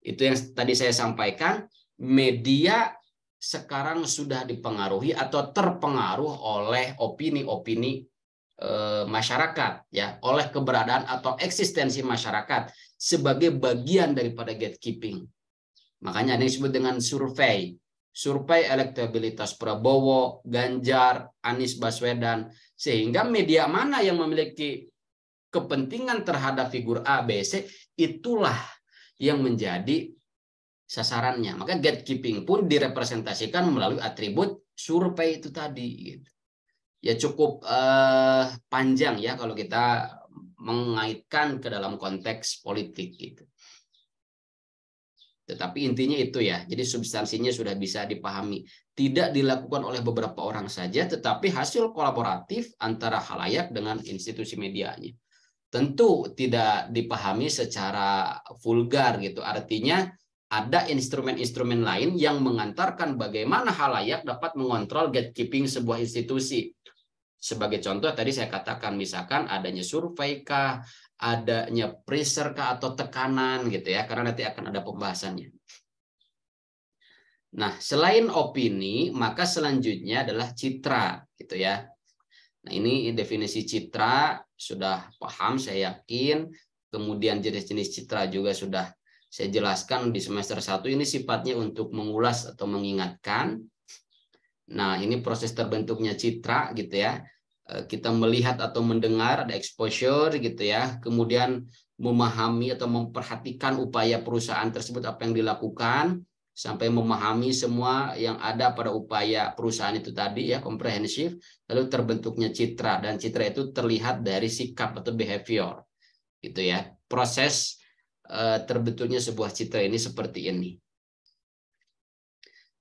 Itu yang tadi saya sampaikan, media sekarang sudah dipengaruhi atau terpengaruh oleh opini-opini masyarakat ya, oleh keberadaan atau eksistensi masyarakat sebagai bagian daripada gatekeeping. Makanya ada yang disebut dengan survei elektabilitas Prabowo, Ganjar, Anies Baswedan, sehingga media mana yang memiliki kepentingan terhadap figur A, B, C, itulah yang menjadi sasarannya. Maka gatekeeping pun direpresentasikan melalui atribut survei itu tadi gitu. Ya cukup panjang ya kalau kita mengaitkan ke dalam konteks politik gitu. Tetapi intinya itu ya, jadi substansinya sudah bisa dipahami. Tidak dilakukan oleh beberapa orang saja, tetapi hasil kolaboratif antara khalayak dengan institusi medianya. Tentu tidak dipahami secara vulgar gitu, artinya ada instrumen-instrumen lain yang mengantarkan bagaimana khalayak dapat mengontrol gatekeeping sebuah institusi. Sebagai contoh tadi saya katakan misalkan adanya survei kah, adanya pressure kah atau tekanan gitu ya, karena nanti akan ada pembahasannya. Nah, selain opini, maka selanjutnya adalah citra gitu ya. Nah, ini definisi citra sudah paham saya yakin. Kemudian jenis-jenis citra juga sudah saya jelaskan di semester 1, ini sifatnya untuk mengulas atau mengingatkan. Nah, ini proses terbentuknya citra gitu ya. Kita melihat atau mendengar, ada exposure gitu ya, kemudian memahami atau memperhatikan upaya perusahaan tersebut apa yang dilakukan, sampai memahami semua yang ada pada upaya perusahaan itu tadi ya, komprehensif, lalu terbentuknya citra, dan citra itu terlihat dari sikap atau behavior gitu ya. Proses terbentuknya sebuah citra ini seperti ini.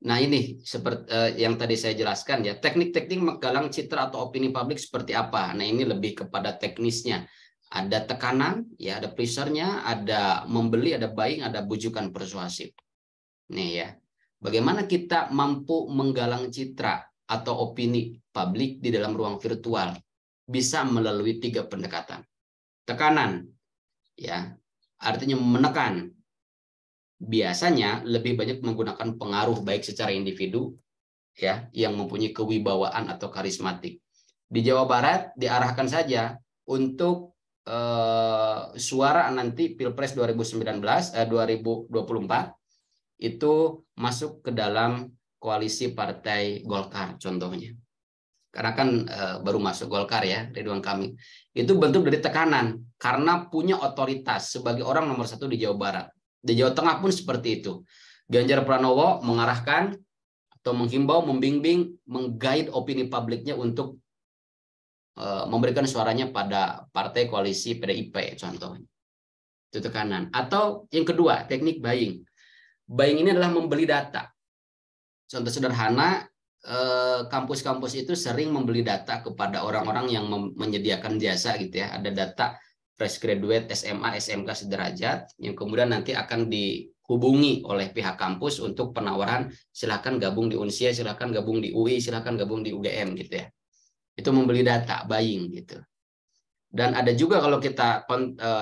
Nah, ini seperti yang tadi saya jelaskan ya, teknik-teknik menggalang citra atau opini publik seperti apa. Nah, ini lebih kepada teknisnya. Ada tekanan, ya, ada pressure-nya, ada membeli, ada buying, ada bujukan persuasif. Nih ya, bagaimana kita mampu menggalang citra atau opini publik di dalam ruang virtual? Bisa melalui 3 pendekatan. Tekanan, ya, artinya menekan. Biasanya lebih banyak menggunakan pengaruh baik secara individu ya yang mempunyai kewibawaan atau karismatik. Di Jawa Barat diarahkan saja untuk suara nanti Pilpres 2024 itu masuk ke dalam koalisi Partai Golkar contohnya. Karena kan baru masuk Golkar ya, Ridwan Kamil. Itu bentuk dari tekanan karena punya otoritas sebagai orang nomor 1 di Jawa Barat. Di Jawa Tengah pun seperti itu. Ganjar Pranowo mengarahkan atau menghimbau, membimbing, mengguide opini publiknya untuk memberikan suaranya pada partai koalisi PDIP contohnya. Itu tekanan. Atau yang kedua, teknik buying. Buying ini adalah membeli data. Contoh sederhana, kampus-kampus itu sering membeli data kepada orang-orang yang menyediakan jasa gitu ya. Ada data fresh graduate SMA, SMK sederajat yang kemudian nanti akan dihubungi oleh pihak kampus untuk penawaran silakan gabung di Unsia, silakan gabung di UI, silakan gabung di UGM gitu ya. Itu membeli data, buying gitu. Dan ada juga kalau kita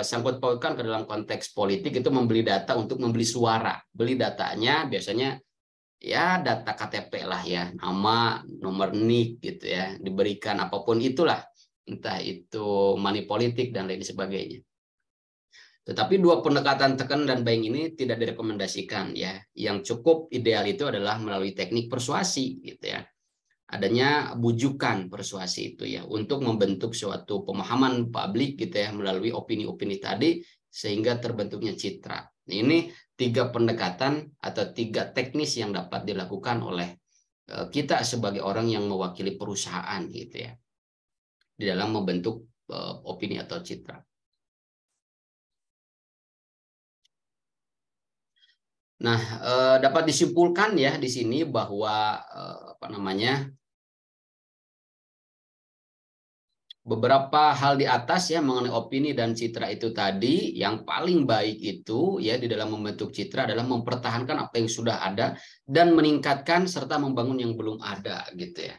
sangkut pautkan ke dalam konteks politik itu membeli data untuk membeli suara. Beli datanya biasanya ya data KTP lah ya, nama, nomor NIK gitu ya, diberikan apapun itulah, entah itu money politik dan lain sebagainya. Tetapi dua pendekatan tekan dan buying ini tidak direkomendasikan ya. Yang cukup ideal itu adalah melalui teknik persuasi gitu ya. Adanya bujukan persuasi itu ya untuk membentuk suatu pemahaman publik gitu ya melalui opini-opini tadi sehingga terbentuknya citra. Ini 3 pendekatan atau 3 teknis yang dapat dilakukan oleh kita sebagai orang yang mewakili perusahaan gitu ya di dalam membentuk opini atau citra. Nah, dapat disimpulkan ya di sini bahwa beberapa hal di atas ya mengenai opini dan citra itu tadi, yang paling baik itu ya di dalam membentuk citra adalah mempertahankan apa yang sudah ada dan meningkatkan serta membangun yang belum ada gitu ya.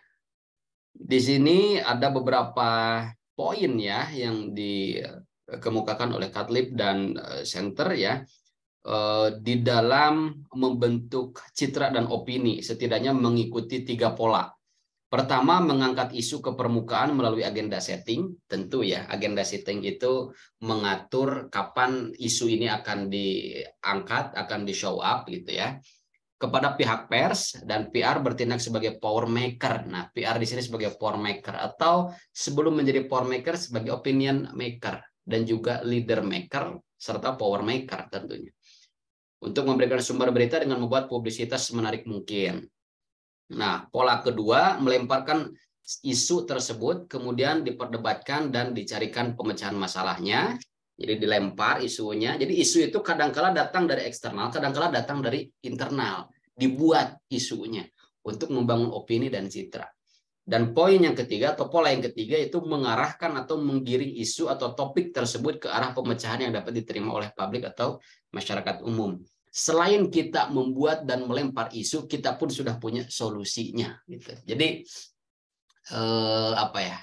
Di sini ada beberapa poin ya yang dikemukakan oleh Katlib dan Center ya di dalam membentuk citra dan opini setidaknya mengikuti 3 pola. Pertama, mengangkat isu ke permukaan melalui agenda setting. Tentu ya, agenda setting itu mengatur kapan isu ini akan diangkat, akan di-show up gitu ya. Kepada pihak pers dan PR bertindak sebagai power maker. Nah, PR di sini sebagai power maker atau sebelum menjadi power maker sebagai opinion maker dan juga leader maker serta power maker tentunya. Untuk memberikan sumber berita dengan membuat publisitas semenarik mungkin. Nah, pola kedua melemparkan isu tersebut kemudian diperdebatkan dan dicarikan pemecahan masalahnya. Jadi dilempar isunya. Jadi isu itu kadangkala datang dari eksternal, kadangkala datang dari internal. Dibuat isunya untuk membangun opini dan citra. Dan poin yang ketiga atau pola yang ketiga itu mengarahkan atau menggiring isu atau topik tersebut ke arah pemecahan yang dapat diterima oleh publik atau masyarakat umum. Selain kita membuat dan melempar isu, kita pun sudah punya solusinya. Gitu. Jadi apa ya?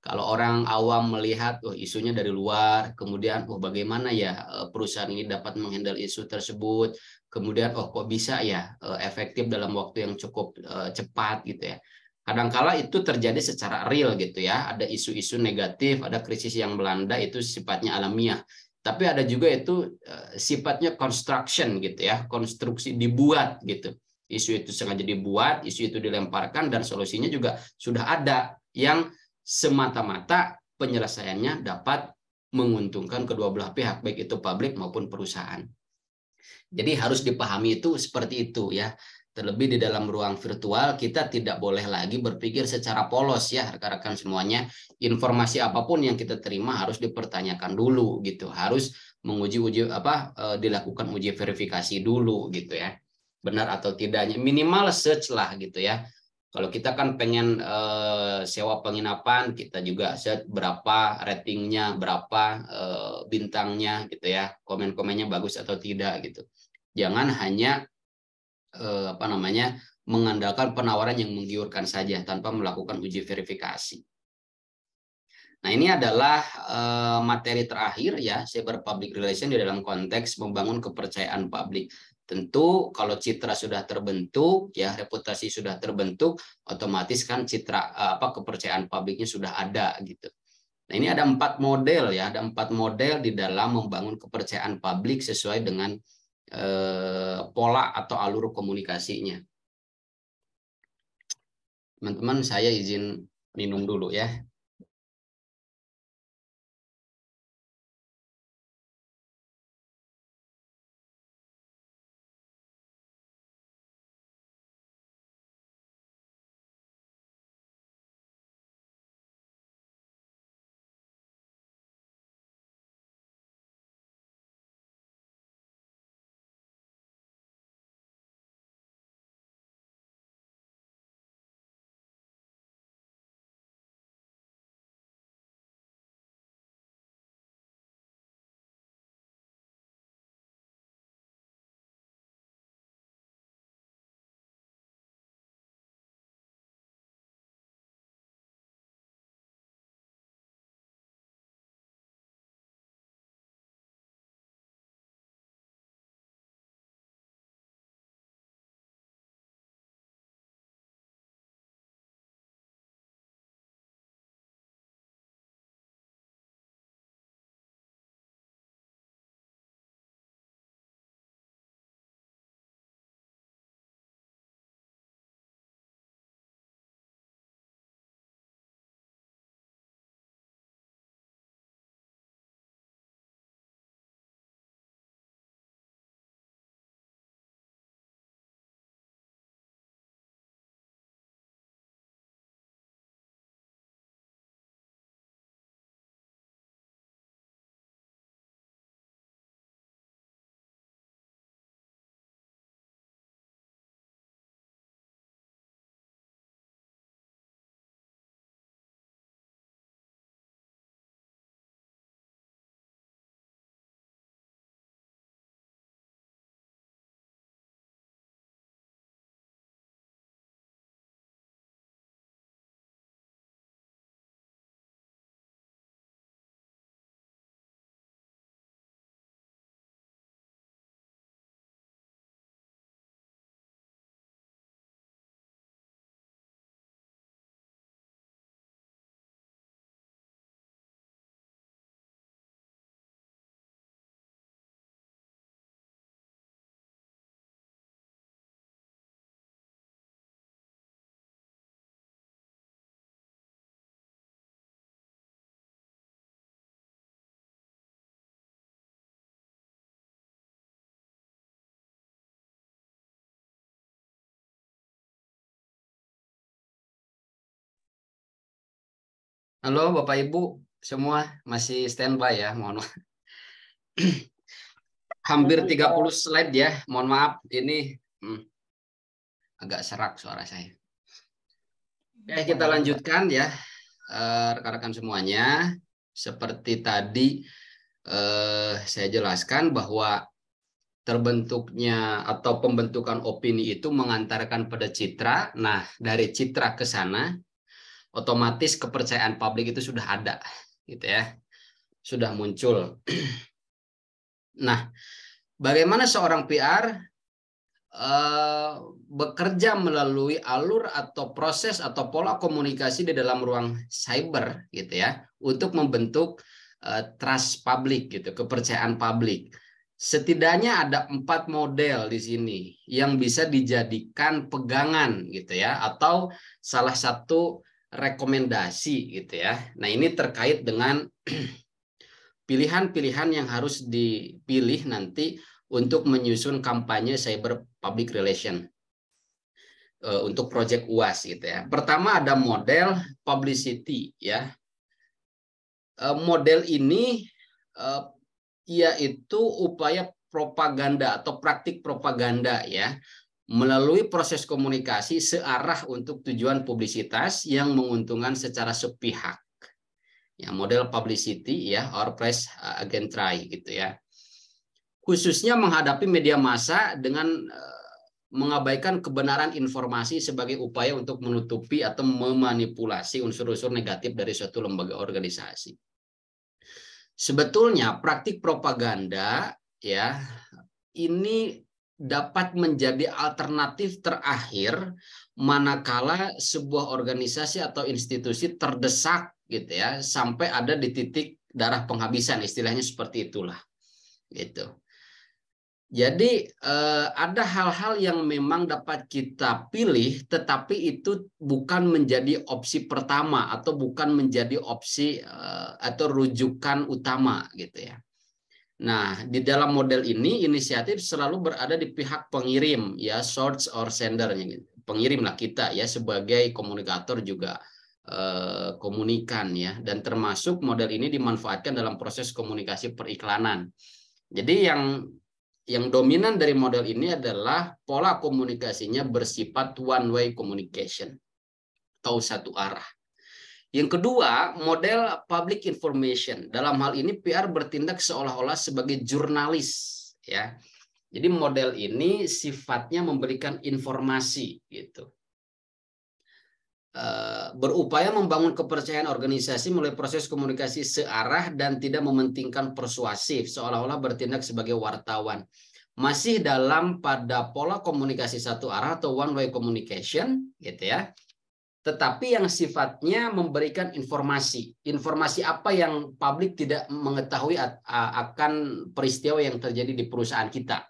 Kalau orang awam melihat, isunya dari luar, kemudian, bagaimana ya perusahaan ini dapat menghandle isu tersebut, kemudian, kok bisa ya efektif dalam waktu yang cukup cepat gitu ya. Kadangkala itu terjadi secara real gitu ya. Ada isu-isu negatif, ada krisis yang melanda itu sifatnya alamiah. Tapi ada juga itu sifatnya construction gitu ya, konstruksi dibuat gitu. Isu itu sengaja dibuat, isu itu dilemparkan dan solusinya juga sudah ada yang semata-mata penyelesaiannya dapat menguntungkan kedua belah pihak, baik itu publik maupun perusahaan. Jadi harus dipahami itu seperti itu ya. Terlebih di dalam ruang virtual kita tidak boleh lagi berpikir secara polos ya rekan-rekan semuanya. Informasi apapun yang kita terima harus dipertanyakan dulu gitu. Harus dilakukan uji verifikasi dulu gitu ya. Benar atau tidaknya, minimal search lah gitu ya. Kalau kita kan pengen sewa penginapan, kita juga search berapa ratingnya, berapa bintangnya gitu ya, komen-komennya bagus atau tidak gitu. Jangan hanya mengandalkan penawaran yang menggiurkan saja tanpa melakukan uji verifikasi. Nah, ini adalah materi terakhir ya, cyber public relation di dalam konteks membangun kepercayaan publik. Tentu kalau citra sudah terbentuk, ya reputasi sudah terbentuk, otomatis kan citra kepercayaan publiknya sudah ada gitu. Nah, ini ada 4 model ya, ada 4 model di dalam membangun kepercayaan publik sesuai dengan pola atau alur komunikasinya. Teman-teman, saya izin minum dulu ya. Halo Bapak Ibu semua masih standby ya, mohon maaf. Hampir 30 slide ya, mohon maaf ini agak serak suara saya. Oke, kita lanjutkan ya rekan-rekan semuanya. Seperti tadi saya jelaskan bahwa terbentuknya atau pembentukan opini itu mengantarkan pada citra. Nah, dari citra ke sana otomatis kepercayaan publik itu sudah ada, gitu ya, sudah muncul. Nah, bagaimana seorang PR bekerja melalui alur atau proses atau pola komunikasi di dalam ruang cyber, gitu ya, untuk membentuk trust publik, gitu, kepercayaan publik. Setidaknya ada 4 model di sini yang bisa dijadikan pegangan, gitu ya, atau salah satu rekomendasi, gitu ya. Nah, ini terkait dengan pilihan-pilihan yang harus dipilih nanti untuk menyusun kampanye cyber public relation untuk proyek UAS, gitu ya. Pertama ada model publicity ya. Model ini yaitu upaya propaganda atau praktik propaganda ya, melalui proses komunikasi searah untuk tujuan publisitas yang menguntungkan secara sepihak. Ya, model publicity ya, or press against try, gitu ya. Khususnya menghadapi media massa dengan mengabaikan kebenaran informasi sebagai upaya untuk menutupi atau memanipulasi unsur-unsur negatif dari suatu lembaga organisasi. Sebetulnya praktik propaganda ya ini dapat menjadi alternatif terakhir manakala sebuah organisasi atau institusi terdesak, gitu ya, sampai ada di titik darah penghabisan, istilahnya seperti itulah, gitu. Jadi ada hal-hal yang memang dapat kita pilih, tetapi itu bukan menjadi opsi pertama atau bukan menjadi opsi atau rujukan utama, gitu ya. Nah, di dalam model ini inisiatif selalu berada di pihak pengirim ya, source or sender, pengirim lah kita ya, sebagai komunikator juga komunikan ya, dan termasuk model ini dimanfaatkan dalam proses komunikasi periklanan. Jadi yang dominan dari model ini adalah pola komunikasinya bersifat one way communication atau satu arah. Yang kedua, model public information. Dalam hal ini PR bertindak seolah-olah sebagai jurnalis ya. Jadi model ini sifatnya memberikan informasi, gitu. Berupaya membangun kepercayaan organisasi melalui proses komunikasi searah dan tidak mementingkan persuasif, seolah-olah bertindak sebagai wartawan. Masih dalam pada pola komunikasi satu arah atau one way communication, gitu ya. Tetapi yang sifatnya memberikan informasi. Informasi apa yang publik tidak mengetahui akan peristiwa yang terjadi di perusahaan kita,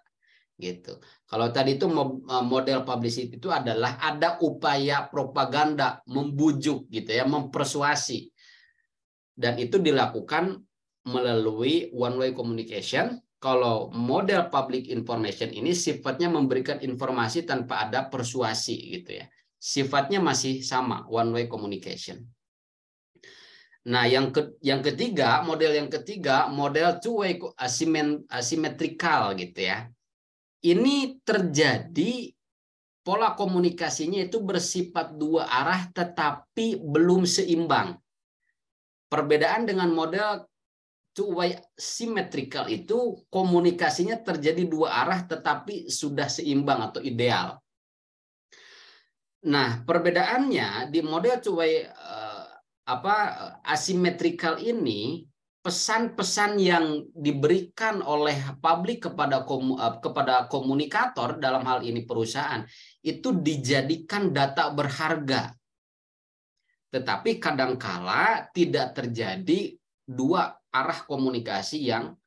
gitu. Kalau tadi itu model publicity itu adalah ada upaya propaganda, membujuk, gitu ya, mempersuasi. Dan itu dilakukan melalui one way communication. Kalau model public information ini sifatnya memberikan informasi tanpa ada persuasi, gitu ya. Sifatnya masih sama, one way communication. Nah, yang ketiga, model two way asymmetrical, gitu ya. Ini terjadi pola komunikasinya itu bersifat dua arah tetapi belum seimbang. Perbedaan dengan model two way symmetrical itu komunikasinya terjadi dua arah tetapi sudah seimbang atau ideal. Nah, perbedaannya di model two way asymmetrical ini, pesan-pesan yang diberikan oleh publik kepada komunikator, dalam hal ini perusahaan, itu dijadikan data berharga. Tetapi kadangkala tidak terjadi dua arah komunikasi yang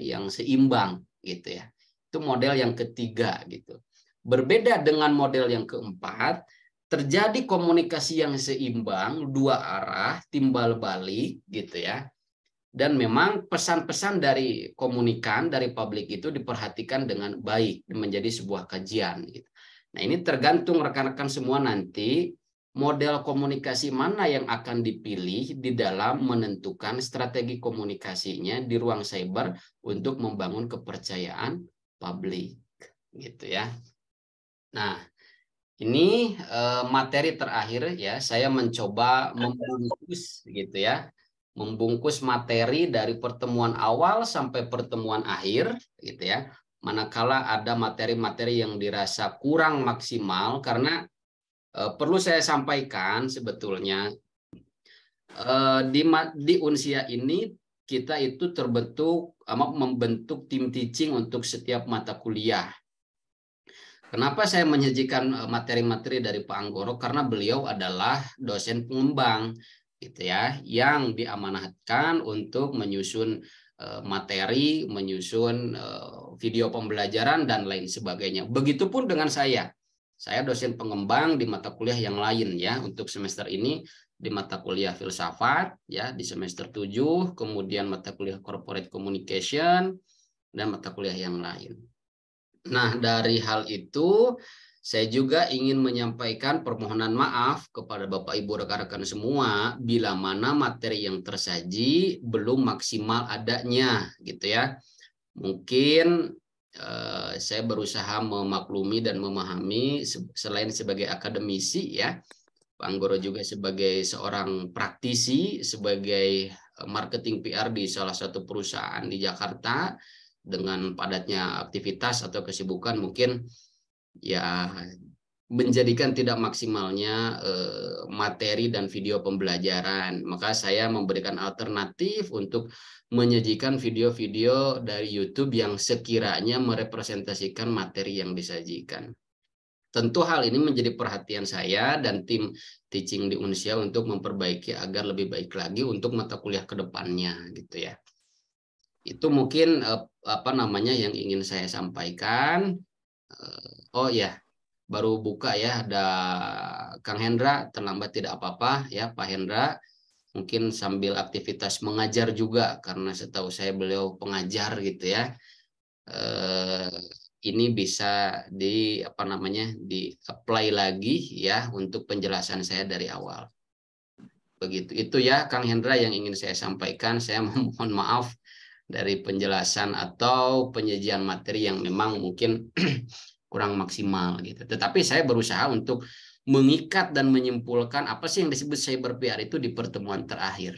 yang seimbang, gitu ya. Itu model yang ketiga, gitu. Berbeda dengan model yang keempat, terjadi komunikasi yang seimbang, dua arah, timbal balik, gitu ya. Dan memang pesan-pesan dari komunikan, dari publik itu diperhatikan dengan baik, menjadi sebuah kajian, gitu. Nah, ini tergantung rekan-rekan semua nanti model komunikasi mana yang akan dipilih di dalam menentukan strategi komunikasinya di ruang cyber untuk membangun kepercayaan publik, gitu ya. Nah, ini materi terakhir ya, saya mencoba membungkus gitu ya, membungkus materi dari pertemuan awal sampai pertemuan akhir gitu ya. Manakala ada materi-materi yang dirasa kurang maksimal, karena perlu saya sampaikan sebetulnya di Unsia ini kita itu membentuk tim teaching untuk setiap mata kuliah. Kenapa saya menyajikan materi-materi dari Pak Anggoro? Karena beliau adalah dosen pengembang, gitu ya, yang diamanatkan untuk menyusun materi, menyusun video pembelajaran dan lain sebagainya. Begitupun dengan saya. Saya dosen pengembang di mata kuliah yang lain ya. Untuk semester ini di mata kuliah filsafat ya di semester 7, kemudian mata kuliah corporate communication dan mata kuliah yang lain. Nah, dari hal itu, saya juga ingin menyampaikan permohonan maaf kepada Bapak Ibu rekan-rekan semua bila mana materi yang tersaji belum maksimal adanya, gitu ya. Mungkin saya berusaha memaklumi dan memahami selain sebagai akademisi ya, Pak Anggoro juga sebagai seorang praktisi, sebagai marketing PR di salah satu perusahaan di Jakarta. Dengan padatnya aktivitas atau kesibukan mungkin ya menjadikan tidak maksimalnya materi dan video pembelajaran. Maka saya memberikan alternatif untuk menyajikan video-video dari YouTube yang sekiranya merepresentasikan materi yang disajikan. Tentu hal ini menjadi perhatian saya dan tim teaching di Unsia untuk memperbaiki agar lebih baik lagi untuk mata kuliah ke depannya gitu ya. Itu mungkin yang ingin saya sampaikan. Oh ya, baru buka ya, ada Kang Hendra, terlambat tidak apa-apa ya Pak Hendra. Mungkin sambil aktivitas mengajar juga, karena setahu saya beliau pengajar gitu ya. Ini bisa di apply lagi ya untuk penjelasan saya dari awal. Begitu. Itu ya Kang Hendra yang ingin saya sampaikan. Saya mohon maaf dari penjelasan atau penyajian materi yang memang mungkin kurang maksimal gitu. Tetapi saya berusaha untuk mengikat dan menyimpulkan apa sih yang disebut cyber PR itu di pertemuan terakhir.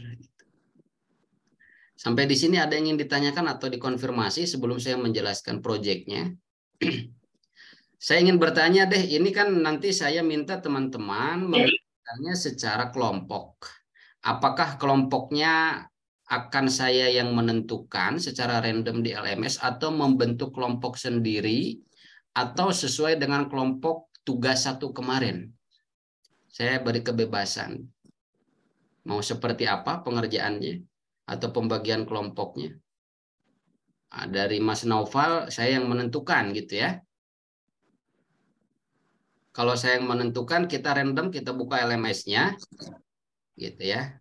Sampai di sini ada yang ingin ditanyakan atau dikonfirmasi sebelum saya menjelaskan proyeknya? Saya ingin bertanya deh, ini kan nanti saya minta teman-teman mengerjakannya secara kelompok. Apakah kelompoknya akan saya yang menentukan secara random di LMS atau membentuk kelompok sendiri atau sesuai dengan kelompok tugas 1 kemarin? Saya beri kebebasan. Mau seperti apa pengerjaannya atau pembagian kelompoknya? Nah, dari Mas Naufal saya yang menentukan gitu ya. Kalau saya yang menentukan, kita random, kita buka LMS-nya gitu ya.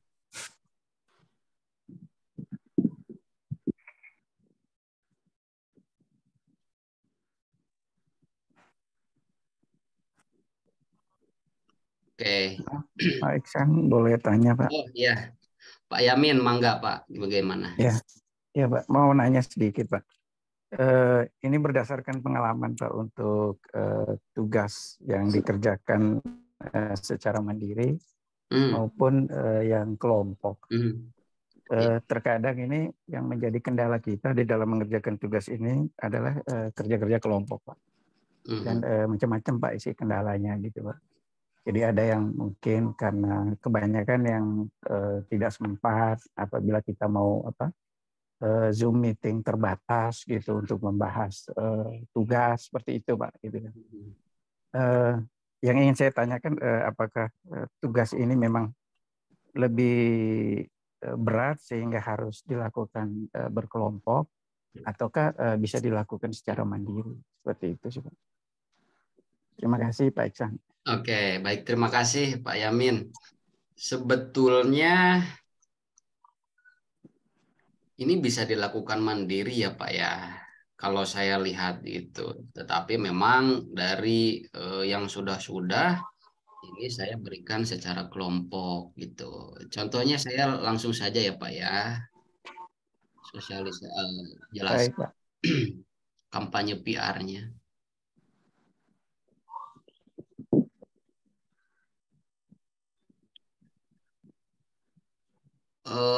Oke. Pak Iksan boleh tanya Pak? Oh iya, Pak Yamin, mangga Pak, bagaimana? Ya Pak, mau nanya sedikit Pak. Ini berdasarkan pengalaman Pak untuk tugas yang dikerjakan secara mandiri maupun yang kelompok. Terkadang ini yang menjadi kendala kita di dalam mengerjakan tugas ini adalah kerja-kerja kelompok Pak. Dan macam-macam Pak isi kendalanya gitu Pak. Jadi ada yang mungkin karena kebanyakan yang tidak sempat apabila kita mau Zoom meeting terbatas gitu untuk membahas tugas seperti itu Pak. Gitu. Yang ingin saya tanyakan apakah tugas ini memang lebih berat sehingga harus dilakukan berkelompok ataukah bisa dilakukan secara mandiri seperti itu sih Pak. Terima kasih Pak Iksan. Oke, baik, terima kasih Pak Yamin. Sebetulnya ini bisa dilakukan mandiri ya Pak ya, kalau saya lihat itu. Tetapi memang dari yang sudah-sudah Ini saya berikan secara kelompok gitu. Contohnya saya langsung saja ya Pak ya. Jelas Baik, Pak. kampanye PR-nya.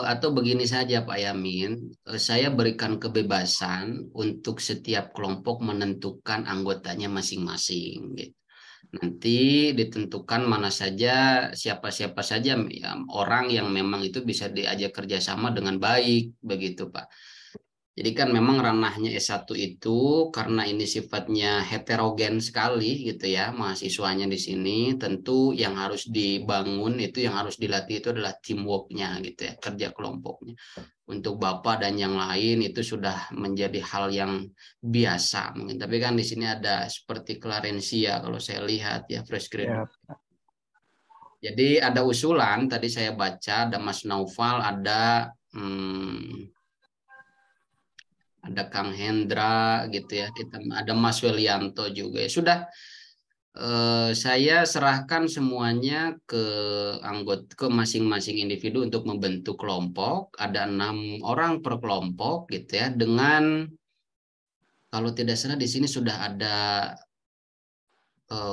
Atau begini saja Pak Yamin, saya berikan kebebasan untuk setiap kelompok menentukan anggotanya masing-masing. Gitu. Nanti ditentukan mana saja, siapa-siapa saja ya, orang yang memang itu bisa diajak kerjasama dengan baik, begitu Pak. Jadi kan memang ranahnya S1 itu karena ini sifatnya heterogen sekali gitu ya mahasiswanya di sini, tentu yang harus dibangun itu, yang harus dilatih itu adalah teamwork-nya gitu ya, kerja kelompoknya. Untuk Bapak dan yang lain itu sudah menjadi hal yang biasa mungkin, tapi kan di sini ada seperti Clarencia kalau saya lihat ya, fresh Ya, graduate. Jadi ada usulan tadi saya baca, ada Mas Naufal, ada ada Kang Hendra gitu ya, kita ada Mas Welianto juga ya. Sudah, saya serahkan semuanya ke anggota, ke masing-masing individu untuk membentuk kelompok. Ada 6 orang per kelompok gitu ya, dengan kalau tidak salah di sini sudah ada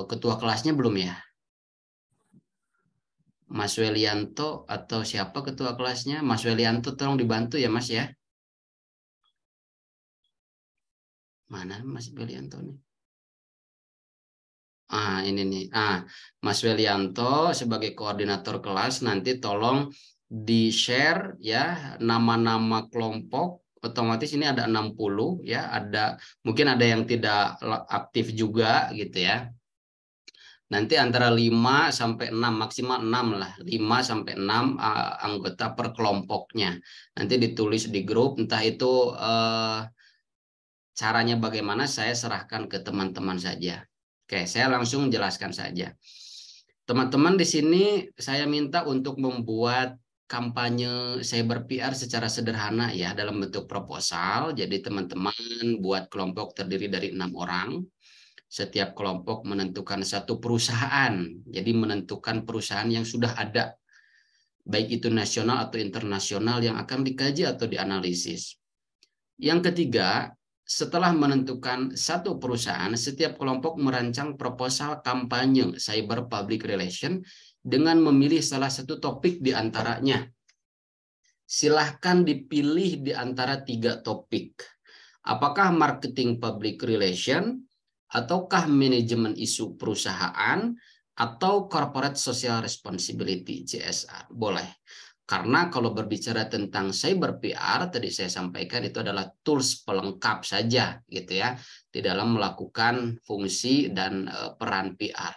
ketua kelasnya belum ya, Mas Welianto atau siapa ketua kelasnya? Mas Welianto tolong dibantu ya Mas ya. Mana Mas Welianto nih? Ini nih. Mas Welianto sebagai koordinator kelas nanti tolong di-share ya nama-nama kelompok. Otomatis ini ada 60 ya, mungkin ada yang tidak aktif juga gitu ya. Nanti antara 5 sampai 6, maksimal 6 lah. 5 sampai 6 anggota per kelompoknya. Nanti ditulis di grup, entah itu caranya bagaimana saya serahkan ke teman-teman saja. Oke, saya langsung jelaskan saja. Teman-teman di sini saya minta untuk membuat kampanye cyber PR secara sederhana ya dalam bentuk proposal. Jadi teman-teman buat kelompok terdiri dari 6 orang. Setiap kelompok menentukan satu perusahaan. Jadi menentukan perusahaan yang sudah ada, baik itu nasional atau internasional, yang akan dikaji atau dianalisis. Yang ketiga, setelah menentukan satu perusahaan, setiap kelompok merancang proposal kampanye cyber public relation dengan memilih salah satu topik di antaranya. Silahkan dipilih di antara 3 topik. Apakah marketing public relation, ataukah manajemen isu perusahaan, atau corporate social responsibility CSR. Boleh. Karena kalau berbicara tentang cyber PR, tadi saya sampaikan itu adalah tools pelengkap saja gitu ya, di dalam melakukan fungsi dan peran PR.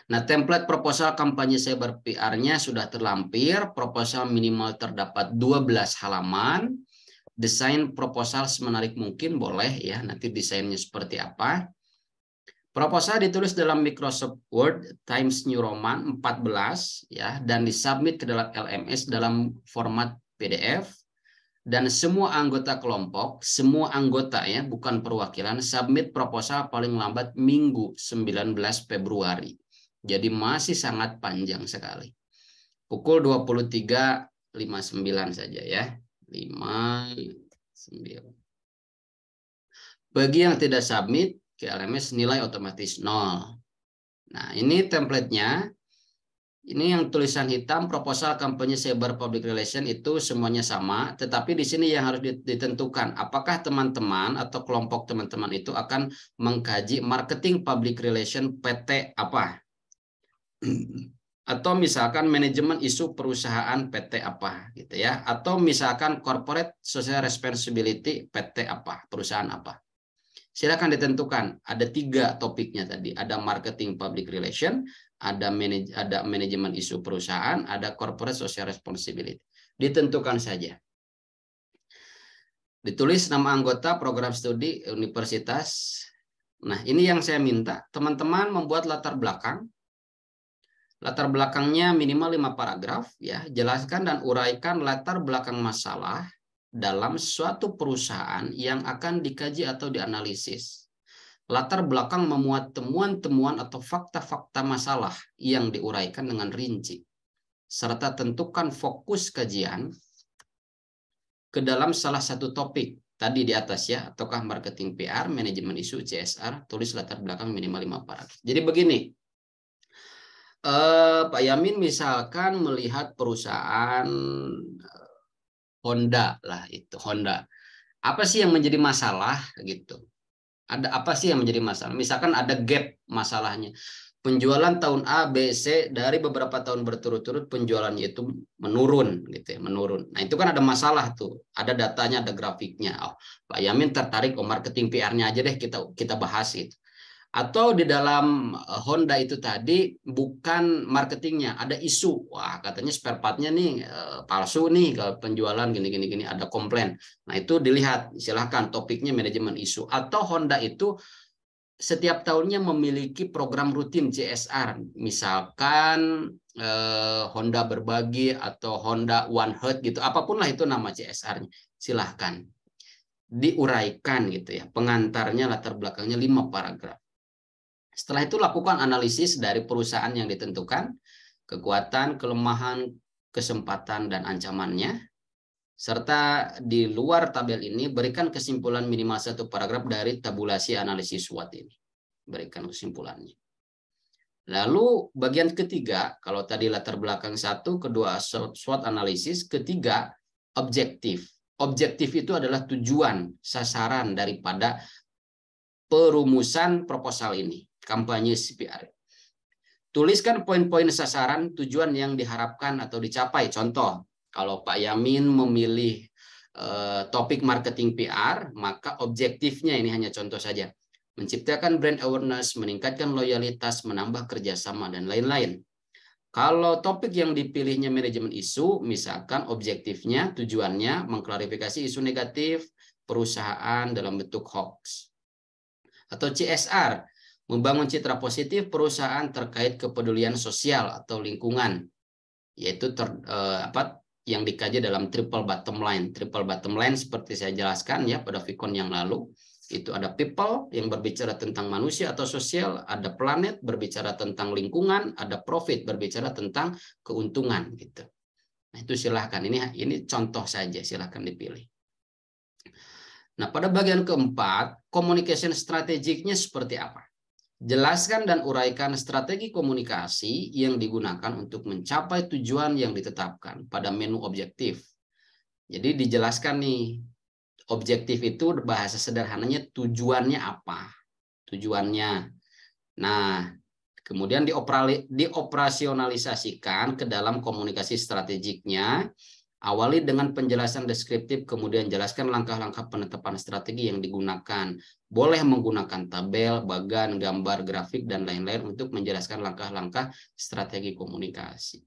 Nah, template proposal kampanye cyber PR-nya sudah terlampir. Proposal minimal terdapat 12 halaman. Desain proposal semenarik mungkin, boleh ya, nanti desainnya seperti apa. Proposal ditulis dalam Microsoft Word Times New Roman 14 ya, dan disubmit ke dalam LMS dalam format PDF, dan semua anggota kelompok, semua anggota ya, bukan perwakilan, submit proposal paling lambat Minggu 19 Februari. Jadi masih sangat panjang sekali. Pukul 23.59 saja ya. 59. Bagi yang tidak submit ke LMS, nilai otomatis 0. Nah, ini template-nya. Ini yang tulisan hitam, proposal kampanye cyber public relation itu semuanya sama, tetapi di sini yang harus ditentukan apakah teman-teman atau kelompok teman-teman itu akan mengkaji marketing public relation PT apa? Atau misalkan manajemen isu perusahaan PT apa gitu ya, atau misalkan corporate social responsibility PT apa, perusahaan apa. Silakan ditentukan. Ada 3 topiknya tadi. Ada marketing public relation, ada manajemen isu perusahaan, ada corporate social responsibility. Ditentukan saja. Ditulis nama anggota, program studi, universitas. Nah, ini yang saya minta. Teman-teman membuat latar belakang. Latar belakangnya minimal 5 paragraf. Ya. Jelaskan dan uraikan latar belakang masalah dalam suatu perusahaan yang akan dikaji atau dianalisis. Latar belakang memuat temuan-temuan atau fakta-fakta masalah yang diuraikan dengan rinci. Serta tentukan fokus kajian ke dalam salah satu topik. Tadi di atas ya, ataukah marketing PR, manajemen isu, CSR, tulis latar belakang minimal 5 paragraf. Jadi begini, Pak Yamin misalkan melihat perusahaan Honda lah, itu Honda. Apa sih yang menjadi masalah gitu? Ada apa sih yang menjadi masalah? Misalkan ada gap masalahnya. Penjualan tahun A, B, C dari beberapa tahun berturut-turut penjualannya itu menurun gitu ya, menurun. Nah, itu kan ada masalah tuh. Ada datanya, ada grafiknya. Oh, Pak Yamin tertarik marketing PR-nya aja deh kita bahas gitu. Atau di dalam Honda itu tadi bukan marketingnya, ada isu. Wah, katanya spare part-nya nih palsu nih kalau penjualan gini ada komplain. Nah, itu dilihat, silahkan topiknya manajemen isu. Atau Honda itu setiap tahunnya memiliki program rutin CSR. Misalkan Honda Berbagi atau Honda One Heart gitu, apapun lah itu nama CSR-nya. Silahkan diuraikan gitu ya. Pengantarnya latar belakangnya 5 paragraf. Setelah itu lakukan analisis dari perusahaan yang ditentukan, kekuatan, kelemahan, kesempatan, dan ancamannya. Serta di luar tabel ini berikan kesimpulan minimal 1 paragraf dari tabulasi analisis SWOT ini. Berikan kesimpulannya. Lalu bagian ketiga, kalau tadi latar belakang 1, kedua SWOT analisis, ketiga objektif. Objektif itu adalah tujuan, sasaran daripada perumusan proposal ini. Kampanye CPR. Tuliskan poin-poin sasaran tujuan yang diharapkan atau dicapai. Contoh, kalau Pak Yamin memilih topik marketing PR, maka objektifnya ini hanya contoh saja. Menciptakan brand awareness, meningkatkan loyalitas, menambah kerjasama, dan lain-lain. Kalau topik yang dipilihnya manajemen isu, misalkan objektifnya, tujuannya mengklarifikasi isu negatif perusahaan dalam bentuk hoax. Atau CSR, membangun citra positif perusahaan terkait kepedulian sosial atau lingkungan, yaitu yang dikaji dalam triple bottom line. Triple bottom line seperti saya jelaskan ya pada Vicon yang lalu, itu ada people yang berbicara tentang manusia atau sosial, ada planet berbicara tentang lingkungan, ada profit berbicara tentang keuntungan gitu. Nah, itu silahkan, ini contoh saja, silahkan dipilih. Nah, pada bagian keempat, communication strategiknya seperti apa? Jelaskan dan uraikan strategi komunikasi yang digunakan untuk mencapai tujuan yang ditetapkan pada menu objektif. Jadi dijelaskan nih, objektif itu bahasa sederhananya tujuannya apa? Tujuannya. Nah, kemudian dioperasionalisasikan ke dalam komunikasi strategiknya. Awali dengan penjelasan deskriptif, kemudian jelaskan langkah-langkah penetapan strategi yang digunakan. Boleh menggunakan tabel, bagan, gambar, grafik, dan lain-lain untuk menjelaskan langkah-langkah strategi komunikasi.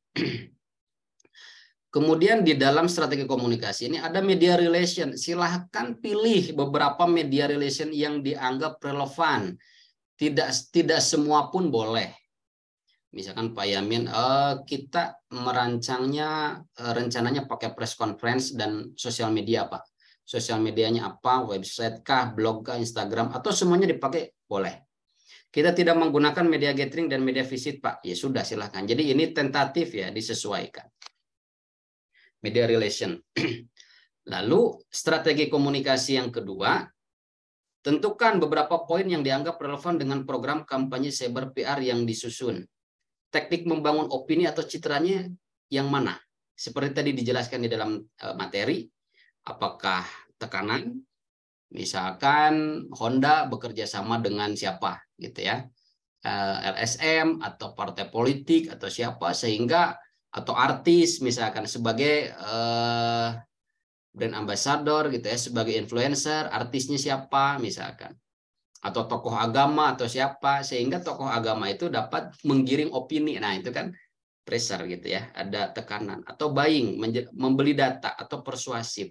Kemudian di dalam strategi komunikasi ini ada media relation. Silahkan pilih beberapa media relation yang dianggap relevan. Tidak semua pun boleh. Misalkan Pak Yamin, kita merancangnya rencananya pakai press conference dan sosial media, Pak. Sosial medianya apa? Website kah, blog kah, Instagram, atau semuanya dipakai? Boleh. Kita tidak menggunakan media gathering dan media visit, Pak. Ya sudah, silahkan. Jadi ini tentatif ya, disesuaikan. Media relation. Lalu strategi komunikasi yang kedua, tentukan beberapa poin yang dianggap relevan dengan program kampanye cyber PR yang disusun. Teknik membangun opini atau citranya yang mana? Seperti tadi dijelaskan di dalam materi, apakah tekanan, misalkan Honda bekerja sama dengan siapa, gitu ya, LSM atau partai politik atau siapa, sehingga atau artis misalkan sebagai brand ambassador, gitu ya, sebagai influencer, artisnya siapa misalkan. Atau tokoh agama atau siapa, sehingga tokoh agama itu dapat menggiring opini. Nah, itu kan pressure gitu ya, ada tekanan. Atau buying, membeli data, atau persuasif.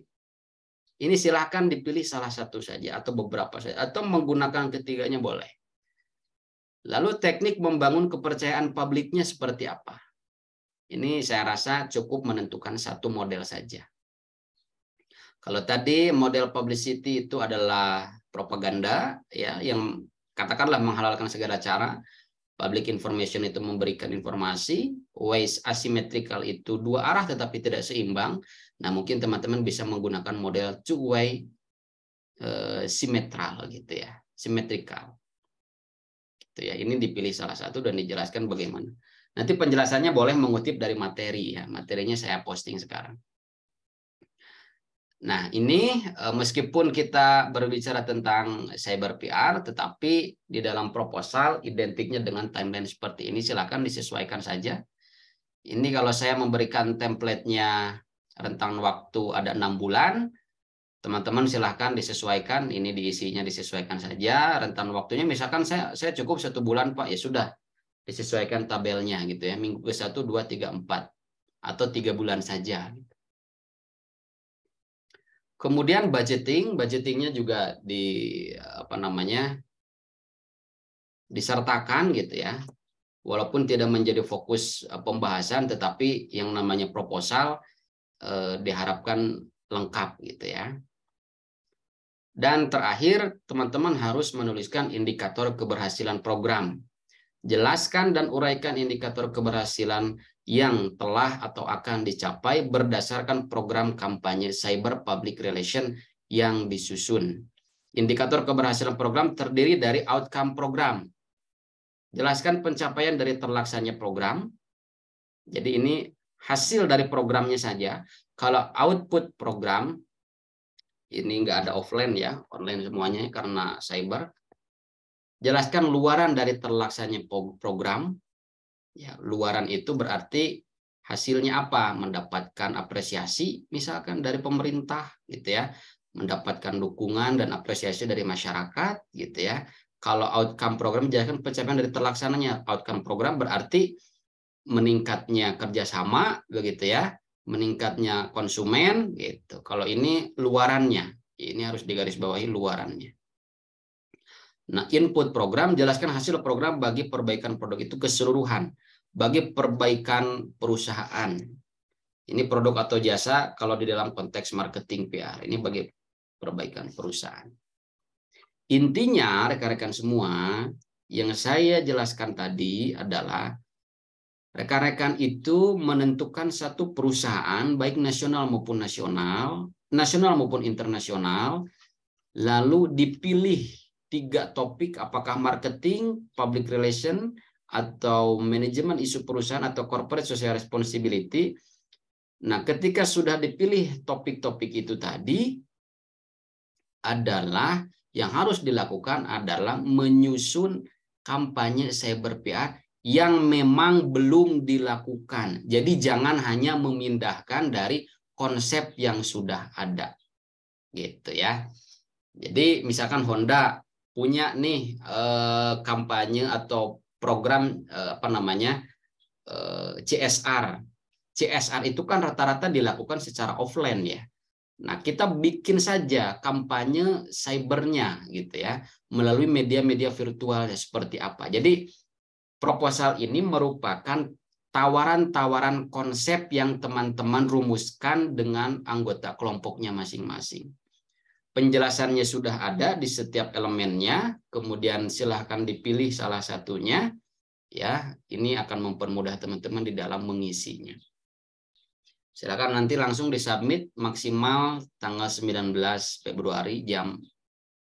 Ini silahkan dipilih salah satu saja atau beberapa saja, atau menggunakan ketiganya boleh. Lalu teknik membangun kepercayaan publiknya seperti apa? Ini saya rasa cukup menentukan satu model saja. Kalau tadi model publicity itu adalah propaganda ya, yang katakanlah menghalalkan segala cara. Public information itu memberikan informasi, ways asymmetrical itu dua arah tetapi tidak seimbang. Nah, mungkin teman-teman bisa menggunakan model two-way symmetrical gitu ya, symmetrical. Gitu ya. Ini dipilih salah satu dan dijelaskan bagaimana. Nanti penjelasannya boleh mengutip dari materi ya. Materinya saya posting sekarang. Nah, ini meskipun kita berbicara tentang cyber PR, tetapi di dalam proposal identiknya dengan timeline seperti ini, silakan disesuaikan saja. Ini kalau saya memberikan template-nya rentang waktu ada 6 bulan, teman-teman silahkan disesuaikan, ini diisinya disesuaikan saja. Rentang waktunya misalkan saya cukup 1 bulan Pak, ya sudah disesuaikan tabelnya gitu ya, minggu ke 1, 2, 3, 4 atau 3 bulan saja. Kemudian budgetingnya juga disertakan gitu ya. Walaupun tidak menjadi fokus pembahasan, tetapi yang namanya proposal diharapkan lengkap gitu ya. Dan terakhir, teman-teman harus menuliskan indikator keberhasilan program. Jelaskan dan uraikan indikator keberhasilan yang telah atau akan dicapai berdasarkan program kampanye cyber public relation yang disusun. Indikator keberhasilan program terdiri dari outcome program. Jelaskan pencapaian dari terlaksananya program. Jadi ini hasil dari programnya saja. Kalau output program, ini nggak ada offline ya, online semuanya karena cyber. Jelaskan luaran dari terlaksananya program. Ya, luaran itu berarti hasilnya apa? Mendapatkan apresiasi misalkan dari pemerintah gitu ya, mendapatkan dukungan dan apresiasi dari masyarakat gitu ya. Kalau outcome program jelaskan pencapaian dari terlaksananya outcome program berarti meningkatnya kerjasama begitu ya, meningkatnya konsumen gitu. Kalau ini luarannya, ini harus digarisbawahi luarannya. Nah, input program jelaskan hasil program bagi perbaikan produk itu keseluruhan, bagi perbaikan perusahaan. Ini produk atau jasa kalau di dalam konteks marketing PR, ini bagi perbaikan perusahaan. Intinya rekan-rekan semua, yang saya jelaskan tadi adalah rekan-rekan itu menentukan satu perusahaan baik nasional maupun internasional, lalu dipilih 3 topik, apakah marketing, public relation, atau manajemen isu perusahaan, atau corporate social responsibility. Nah, ketika sudah dipilih topik-topik itu tadi, adalah yang harus dilakukan adalah menyusun kampanye cyber PR yang memang belum dilakukan. Jadi jangan hanya memindahkan dari konsep yang sudah ada. Gitu ya. Jadi misalkan Honda punya nih kampanye atau program CSR. CSR itu kan rata-rata dilakukan secara offline ya. Nah, kita bikin saja kampanye cybernya gitu ya, melalui media-media virtualnya seperti apa. Jadi proposal ini merupakan tawaran-tawaran konsep yang teman-teman rumuskan dengan anggota kelompoknya masing-masing. Penjelasannya sudah ada di setiap elemennya, kemudian silahkan dipilih salah satunya, ya. Ini akan mempermudah teman-teman di dalam mengisinya. Silakan nanti langsung disubmit maksimal tanggal 19 Februari jam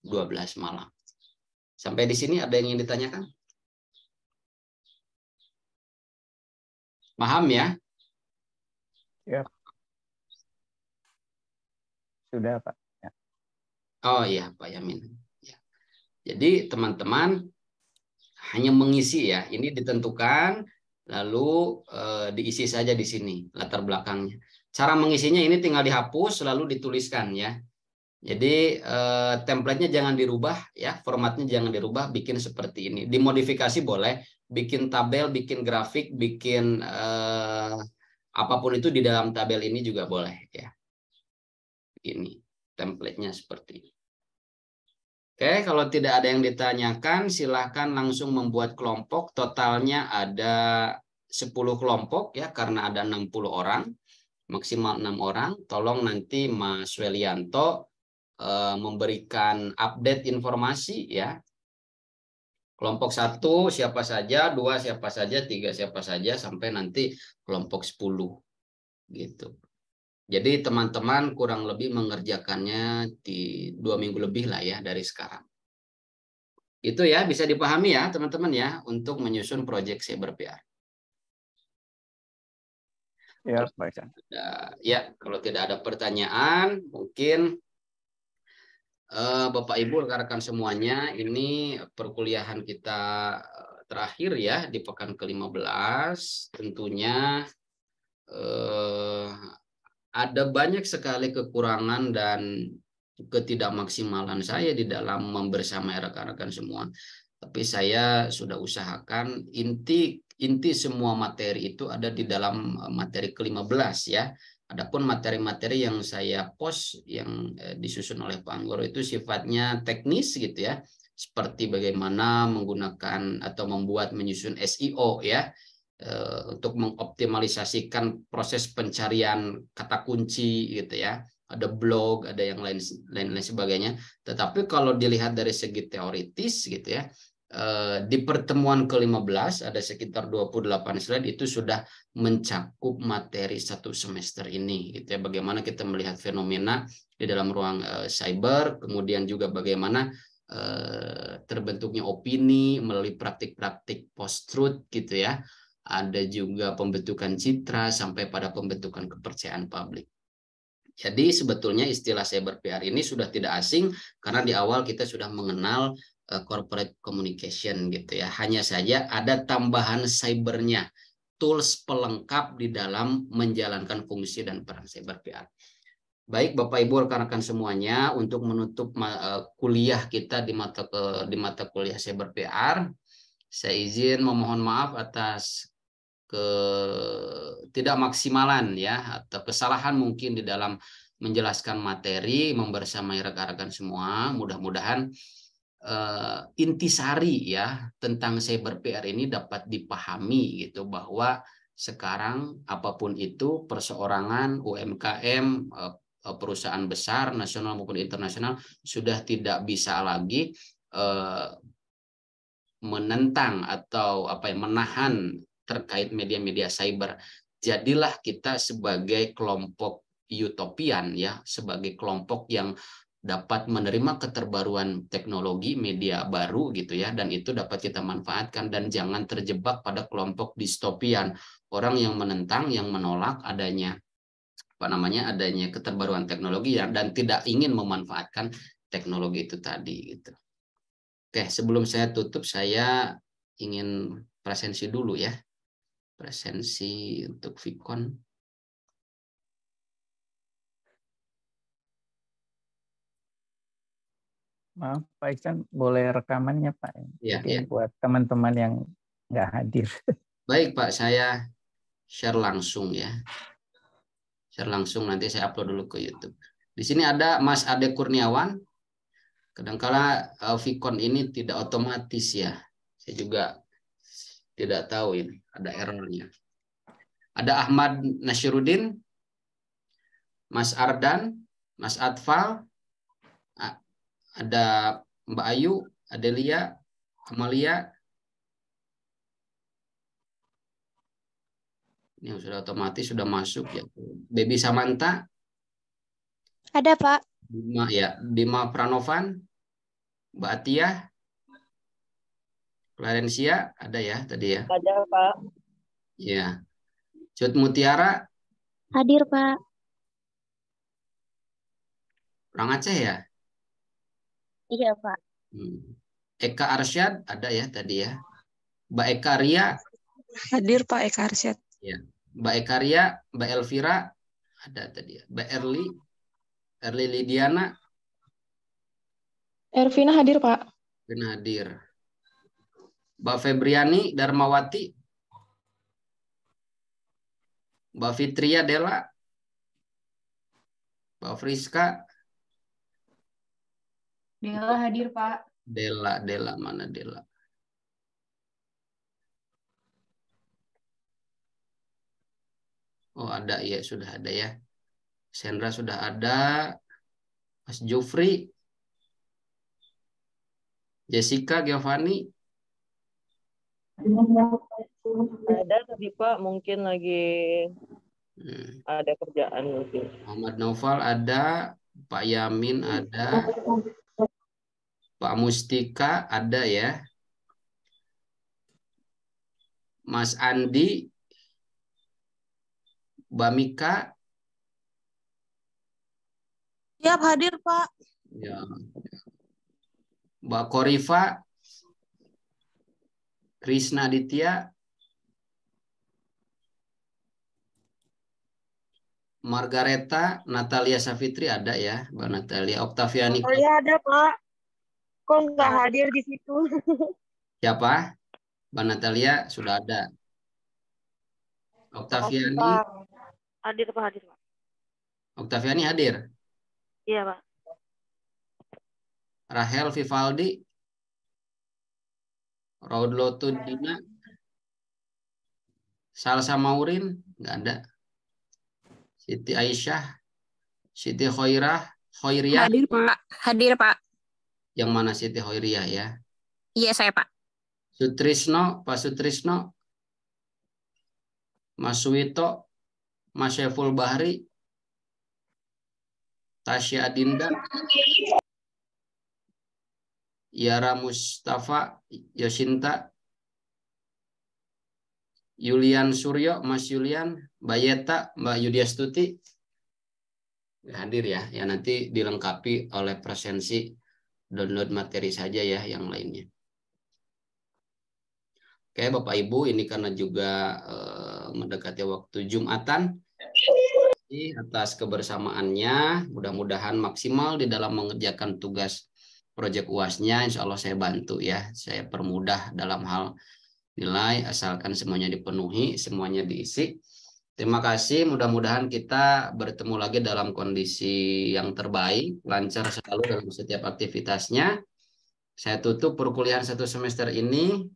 12 malam. Sampai di sini ada yang ingin ditanyakan? Paham ya? Ya. Sudah, Pak. Ya. Oh iya, Pak Yamin. Ya. Jadi teman-teman hanya mengisi ya. Ini ditentukan, lalu diisi saja di sini latar belakangnya. Cara mengisinya ini tinggal dihapus, lalu dituliskan ya. Jadi template-nya jangan dirubah ya, formatnya jangan dirubah, bikin seperti ini. Dimodifikasi boleh, bikin tabel, bikin grafik, bikin apapun itu di dalam tabel ini juga boleh ya. Ini template-nya seperti ini. Oke, kalau tidak ada yang ditanyakan, silahkan langsung membuat kelompok. Totalnya ada 10 kelompok ya, karena ada 60 orang, maksimal 6 orang. Tolong nanti Mas Welianto memberikan update informasi ya Kelompok 1 siapa saja, 2 siapa saja, 3 siapa saja, sampai nanti kelompok 10 gitu. Jadi teman-teman kurang lebih mengerjakannya di 2 minggu lebih lah ya dari sekarang. Itu ya, bisa dipahami ya teman-teman ya untuk menyusun proyek Cyber PR. Ya, Pak Iksan. Ya, kalau tidak ada pertanyaan, mungkin Bapak Ibu rekan-rekan semuanya, ini perkuliahan kita terakhir ya di pekan ke-15. Tentunya ada banyak sekali kekurangan dan ketidakmaksimalan saya di dalam membersamai rekan-rekan semua. Tapi saya sudah usahakan inti semua materi itu ada di dalam materi ke-15 ya. Adapun materi-materi yang saya post yang disusun oleh Pak Anggoro itu sifatnya teknis gitu ya. Seperti bagaimana menggunakan atau membuat menyusun SEO ya. Untuk mengoptimalisasikan proses pencarian kata kunci gitu ya. Ada blog, ada yang lain sebagainya. Tetapi kalau dilihat dari segi teoritis gitu ya, di pertemuan ke-15 ada sekitar 28 slide itu sudah mencakup materi 1 semester ini gitu ya. Bagaimana kita melihat fenomena di dalam ruang cyber, kemudian juga bagaimana terbentuknya opini melalui praktik-praktik post-truth gitu ya. Ada juga pembentukan citra sampai pada pembentukan kepercayaan publik. Jadi sebetulnya istilah cyber PR ini sudah tidak asing karena di awal kita sudah mengenal corporate communication gitu ya. Hanya saja ada tambahan cybernya, tools pelengkap di dalam menjalankan fungsi dan peran cyber PR. Baik Bapak Ibu rekan-rekan semuanya, untuk menutup kuliah kita di mata kuliah cyber PR, saya izin memohon maaf atas tidak maksimalan ya atau kesalahan mungkin di dalam menjelaskan materi membersamai rekan-rekan semua. Mudah-mudahan intisari ya tentang cyber PR ini dapat dipahami gitu, bahwa sekarang apapun itu perseorangan, UMKM, perusahaan besar nasional maupun internasional sudah tidak bisa lagi menentang atau menahan terkait media-media cyber. Jadilah kita sebagai kelompok utopian ya, sebagai kelompok yang dapat menerima keterbaruan teknologi media baru gitu ya, dan itu dapat kita manfaatkan, dan jangan terjebak pada kelompok distopian, orang yang menentang, yang menolak adanya adanya keterbaruan teknologi ya, dan tidak ingin memanfaatkan teknologi itu tadi gitu. Oke, sebelum saya tutup saya ingin presensi dulu ya. Presensi untuk Vicon. Maaf Pak Iksan, boleh rekamannya Pak? Ya, Jadi ya. buat teman-teman yang nggak hadir. Baik Pak, saya share langsung ya. Share langsung, nanti saya upload dulu ke YouTube. Di sini ada Mas Ade Kurniawan. Kadangkala Vicon ini tidak otomatis ya. Saya juga tidak tahu ini, ada errornya. Ada Ahmad Nasirudin, Mas Ardan, Mas Atfal, ada Mbak Ayu, Adelia, Amalia. Ini sudah otomatis sudah masuk ya. Baby Samantha. Ada, Pak. Bima Pranovan, Mbak Atia, Clarencia ada ya tadi ya. Ada, Pak. Ya. Cut Mutiara. Hadir, Pak. Orang Aceh ya? Iya, Pak. Eka Arsyad ada ya tadi ya. Mbak Eka Ria. Hadir Pak Eka Arsyad. Ya. Mbak Eka Ria, Mbak Elvira ada tadi ya. Mbak Erli Lidiana. Ervina hadir Pak. Ervina hadir. Mbak Febriani Darmawati. Mbak Fitria Dela. Mbak Friska. Dela hadir Pak. Dela mana Dela? Oh ada ya, sudah ada ya. Sandra sudah ada. Mas Jufri. Jessica Giovanni. Ada tadi Pak, mungkin lagi ada kerjaan mungkin. Muhammad Naufal ada, Pak Yamin ada, Pak Mustika ada ya. Mas Andi, Mbak Mika. Siap hadir, Pak. Ya. Mbak Korifa, Krisna Ditya, Margareta, Natalia Safitri ada ya, Mbak Natalia. Oktaviani. Ada Pak. Kok nggak hadir di situ? Siapa? Mbak Natalia sudah ada. Oktaviani. Hadir Pak, hadir Pak. Oktaviani hadir. Iya Pak. Rahel Vivaldi, Raud Lotudina, Salsa Maurin, nggak ada. Siti Aisyah, Siti Khairiyah. Hadir, Pak. Hadir, Pak. Yang mana Siti Khairiyah ya? Iya, saya, Pak. Sutrisno, Pak Sutrisno, Mas Suwito, Mas Syeful Bahri, Tasya Adinda, Yara Mustafa, Yosinta, Yulian Suryo, Mas Yulian, Mbak Yeta, Mbak Yudiastuti hadir ya. Ya nanti dilengkapi oleh presensi download materi saja ya yang lainnya. Oke Bapak Ibu, ini karena juga mendekati waktu Jumatan. Atas kebersamaannya, mudah-mudahan maksimal di dalam mengerjakan tugas proyek UAS-nya. Insya Allah saya bantu ya, saya permudah dalam hal nilai, asalkan semuanya dipenuhi, semuanya diisi. Terima kasih, mudah-mudahan kita bertemu lagi dalam kondisi yang terbaik, lancar selalu dalam setiap aktivitasnya. Saya tutup perkuliahan 1 semester ini.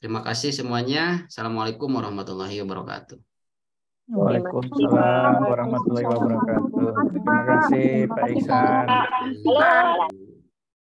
Terima kasih semuanya. Assalamualaikum warahmatullahi wabarakatuh. Waalaikumsalam warahmatullahi wabarakatuh. Terima kasih Pak Iksan. Halo.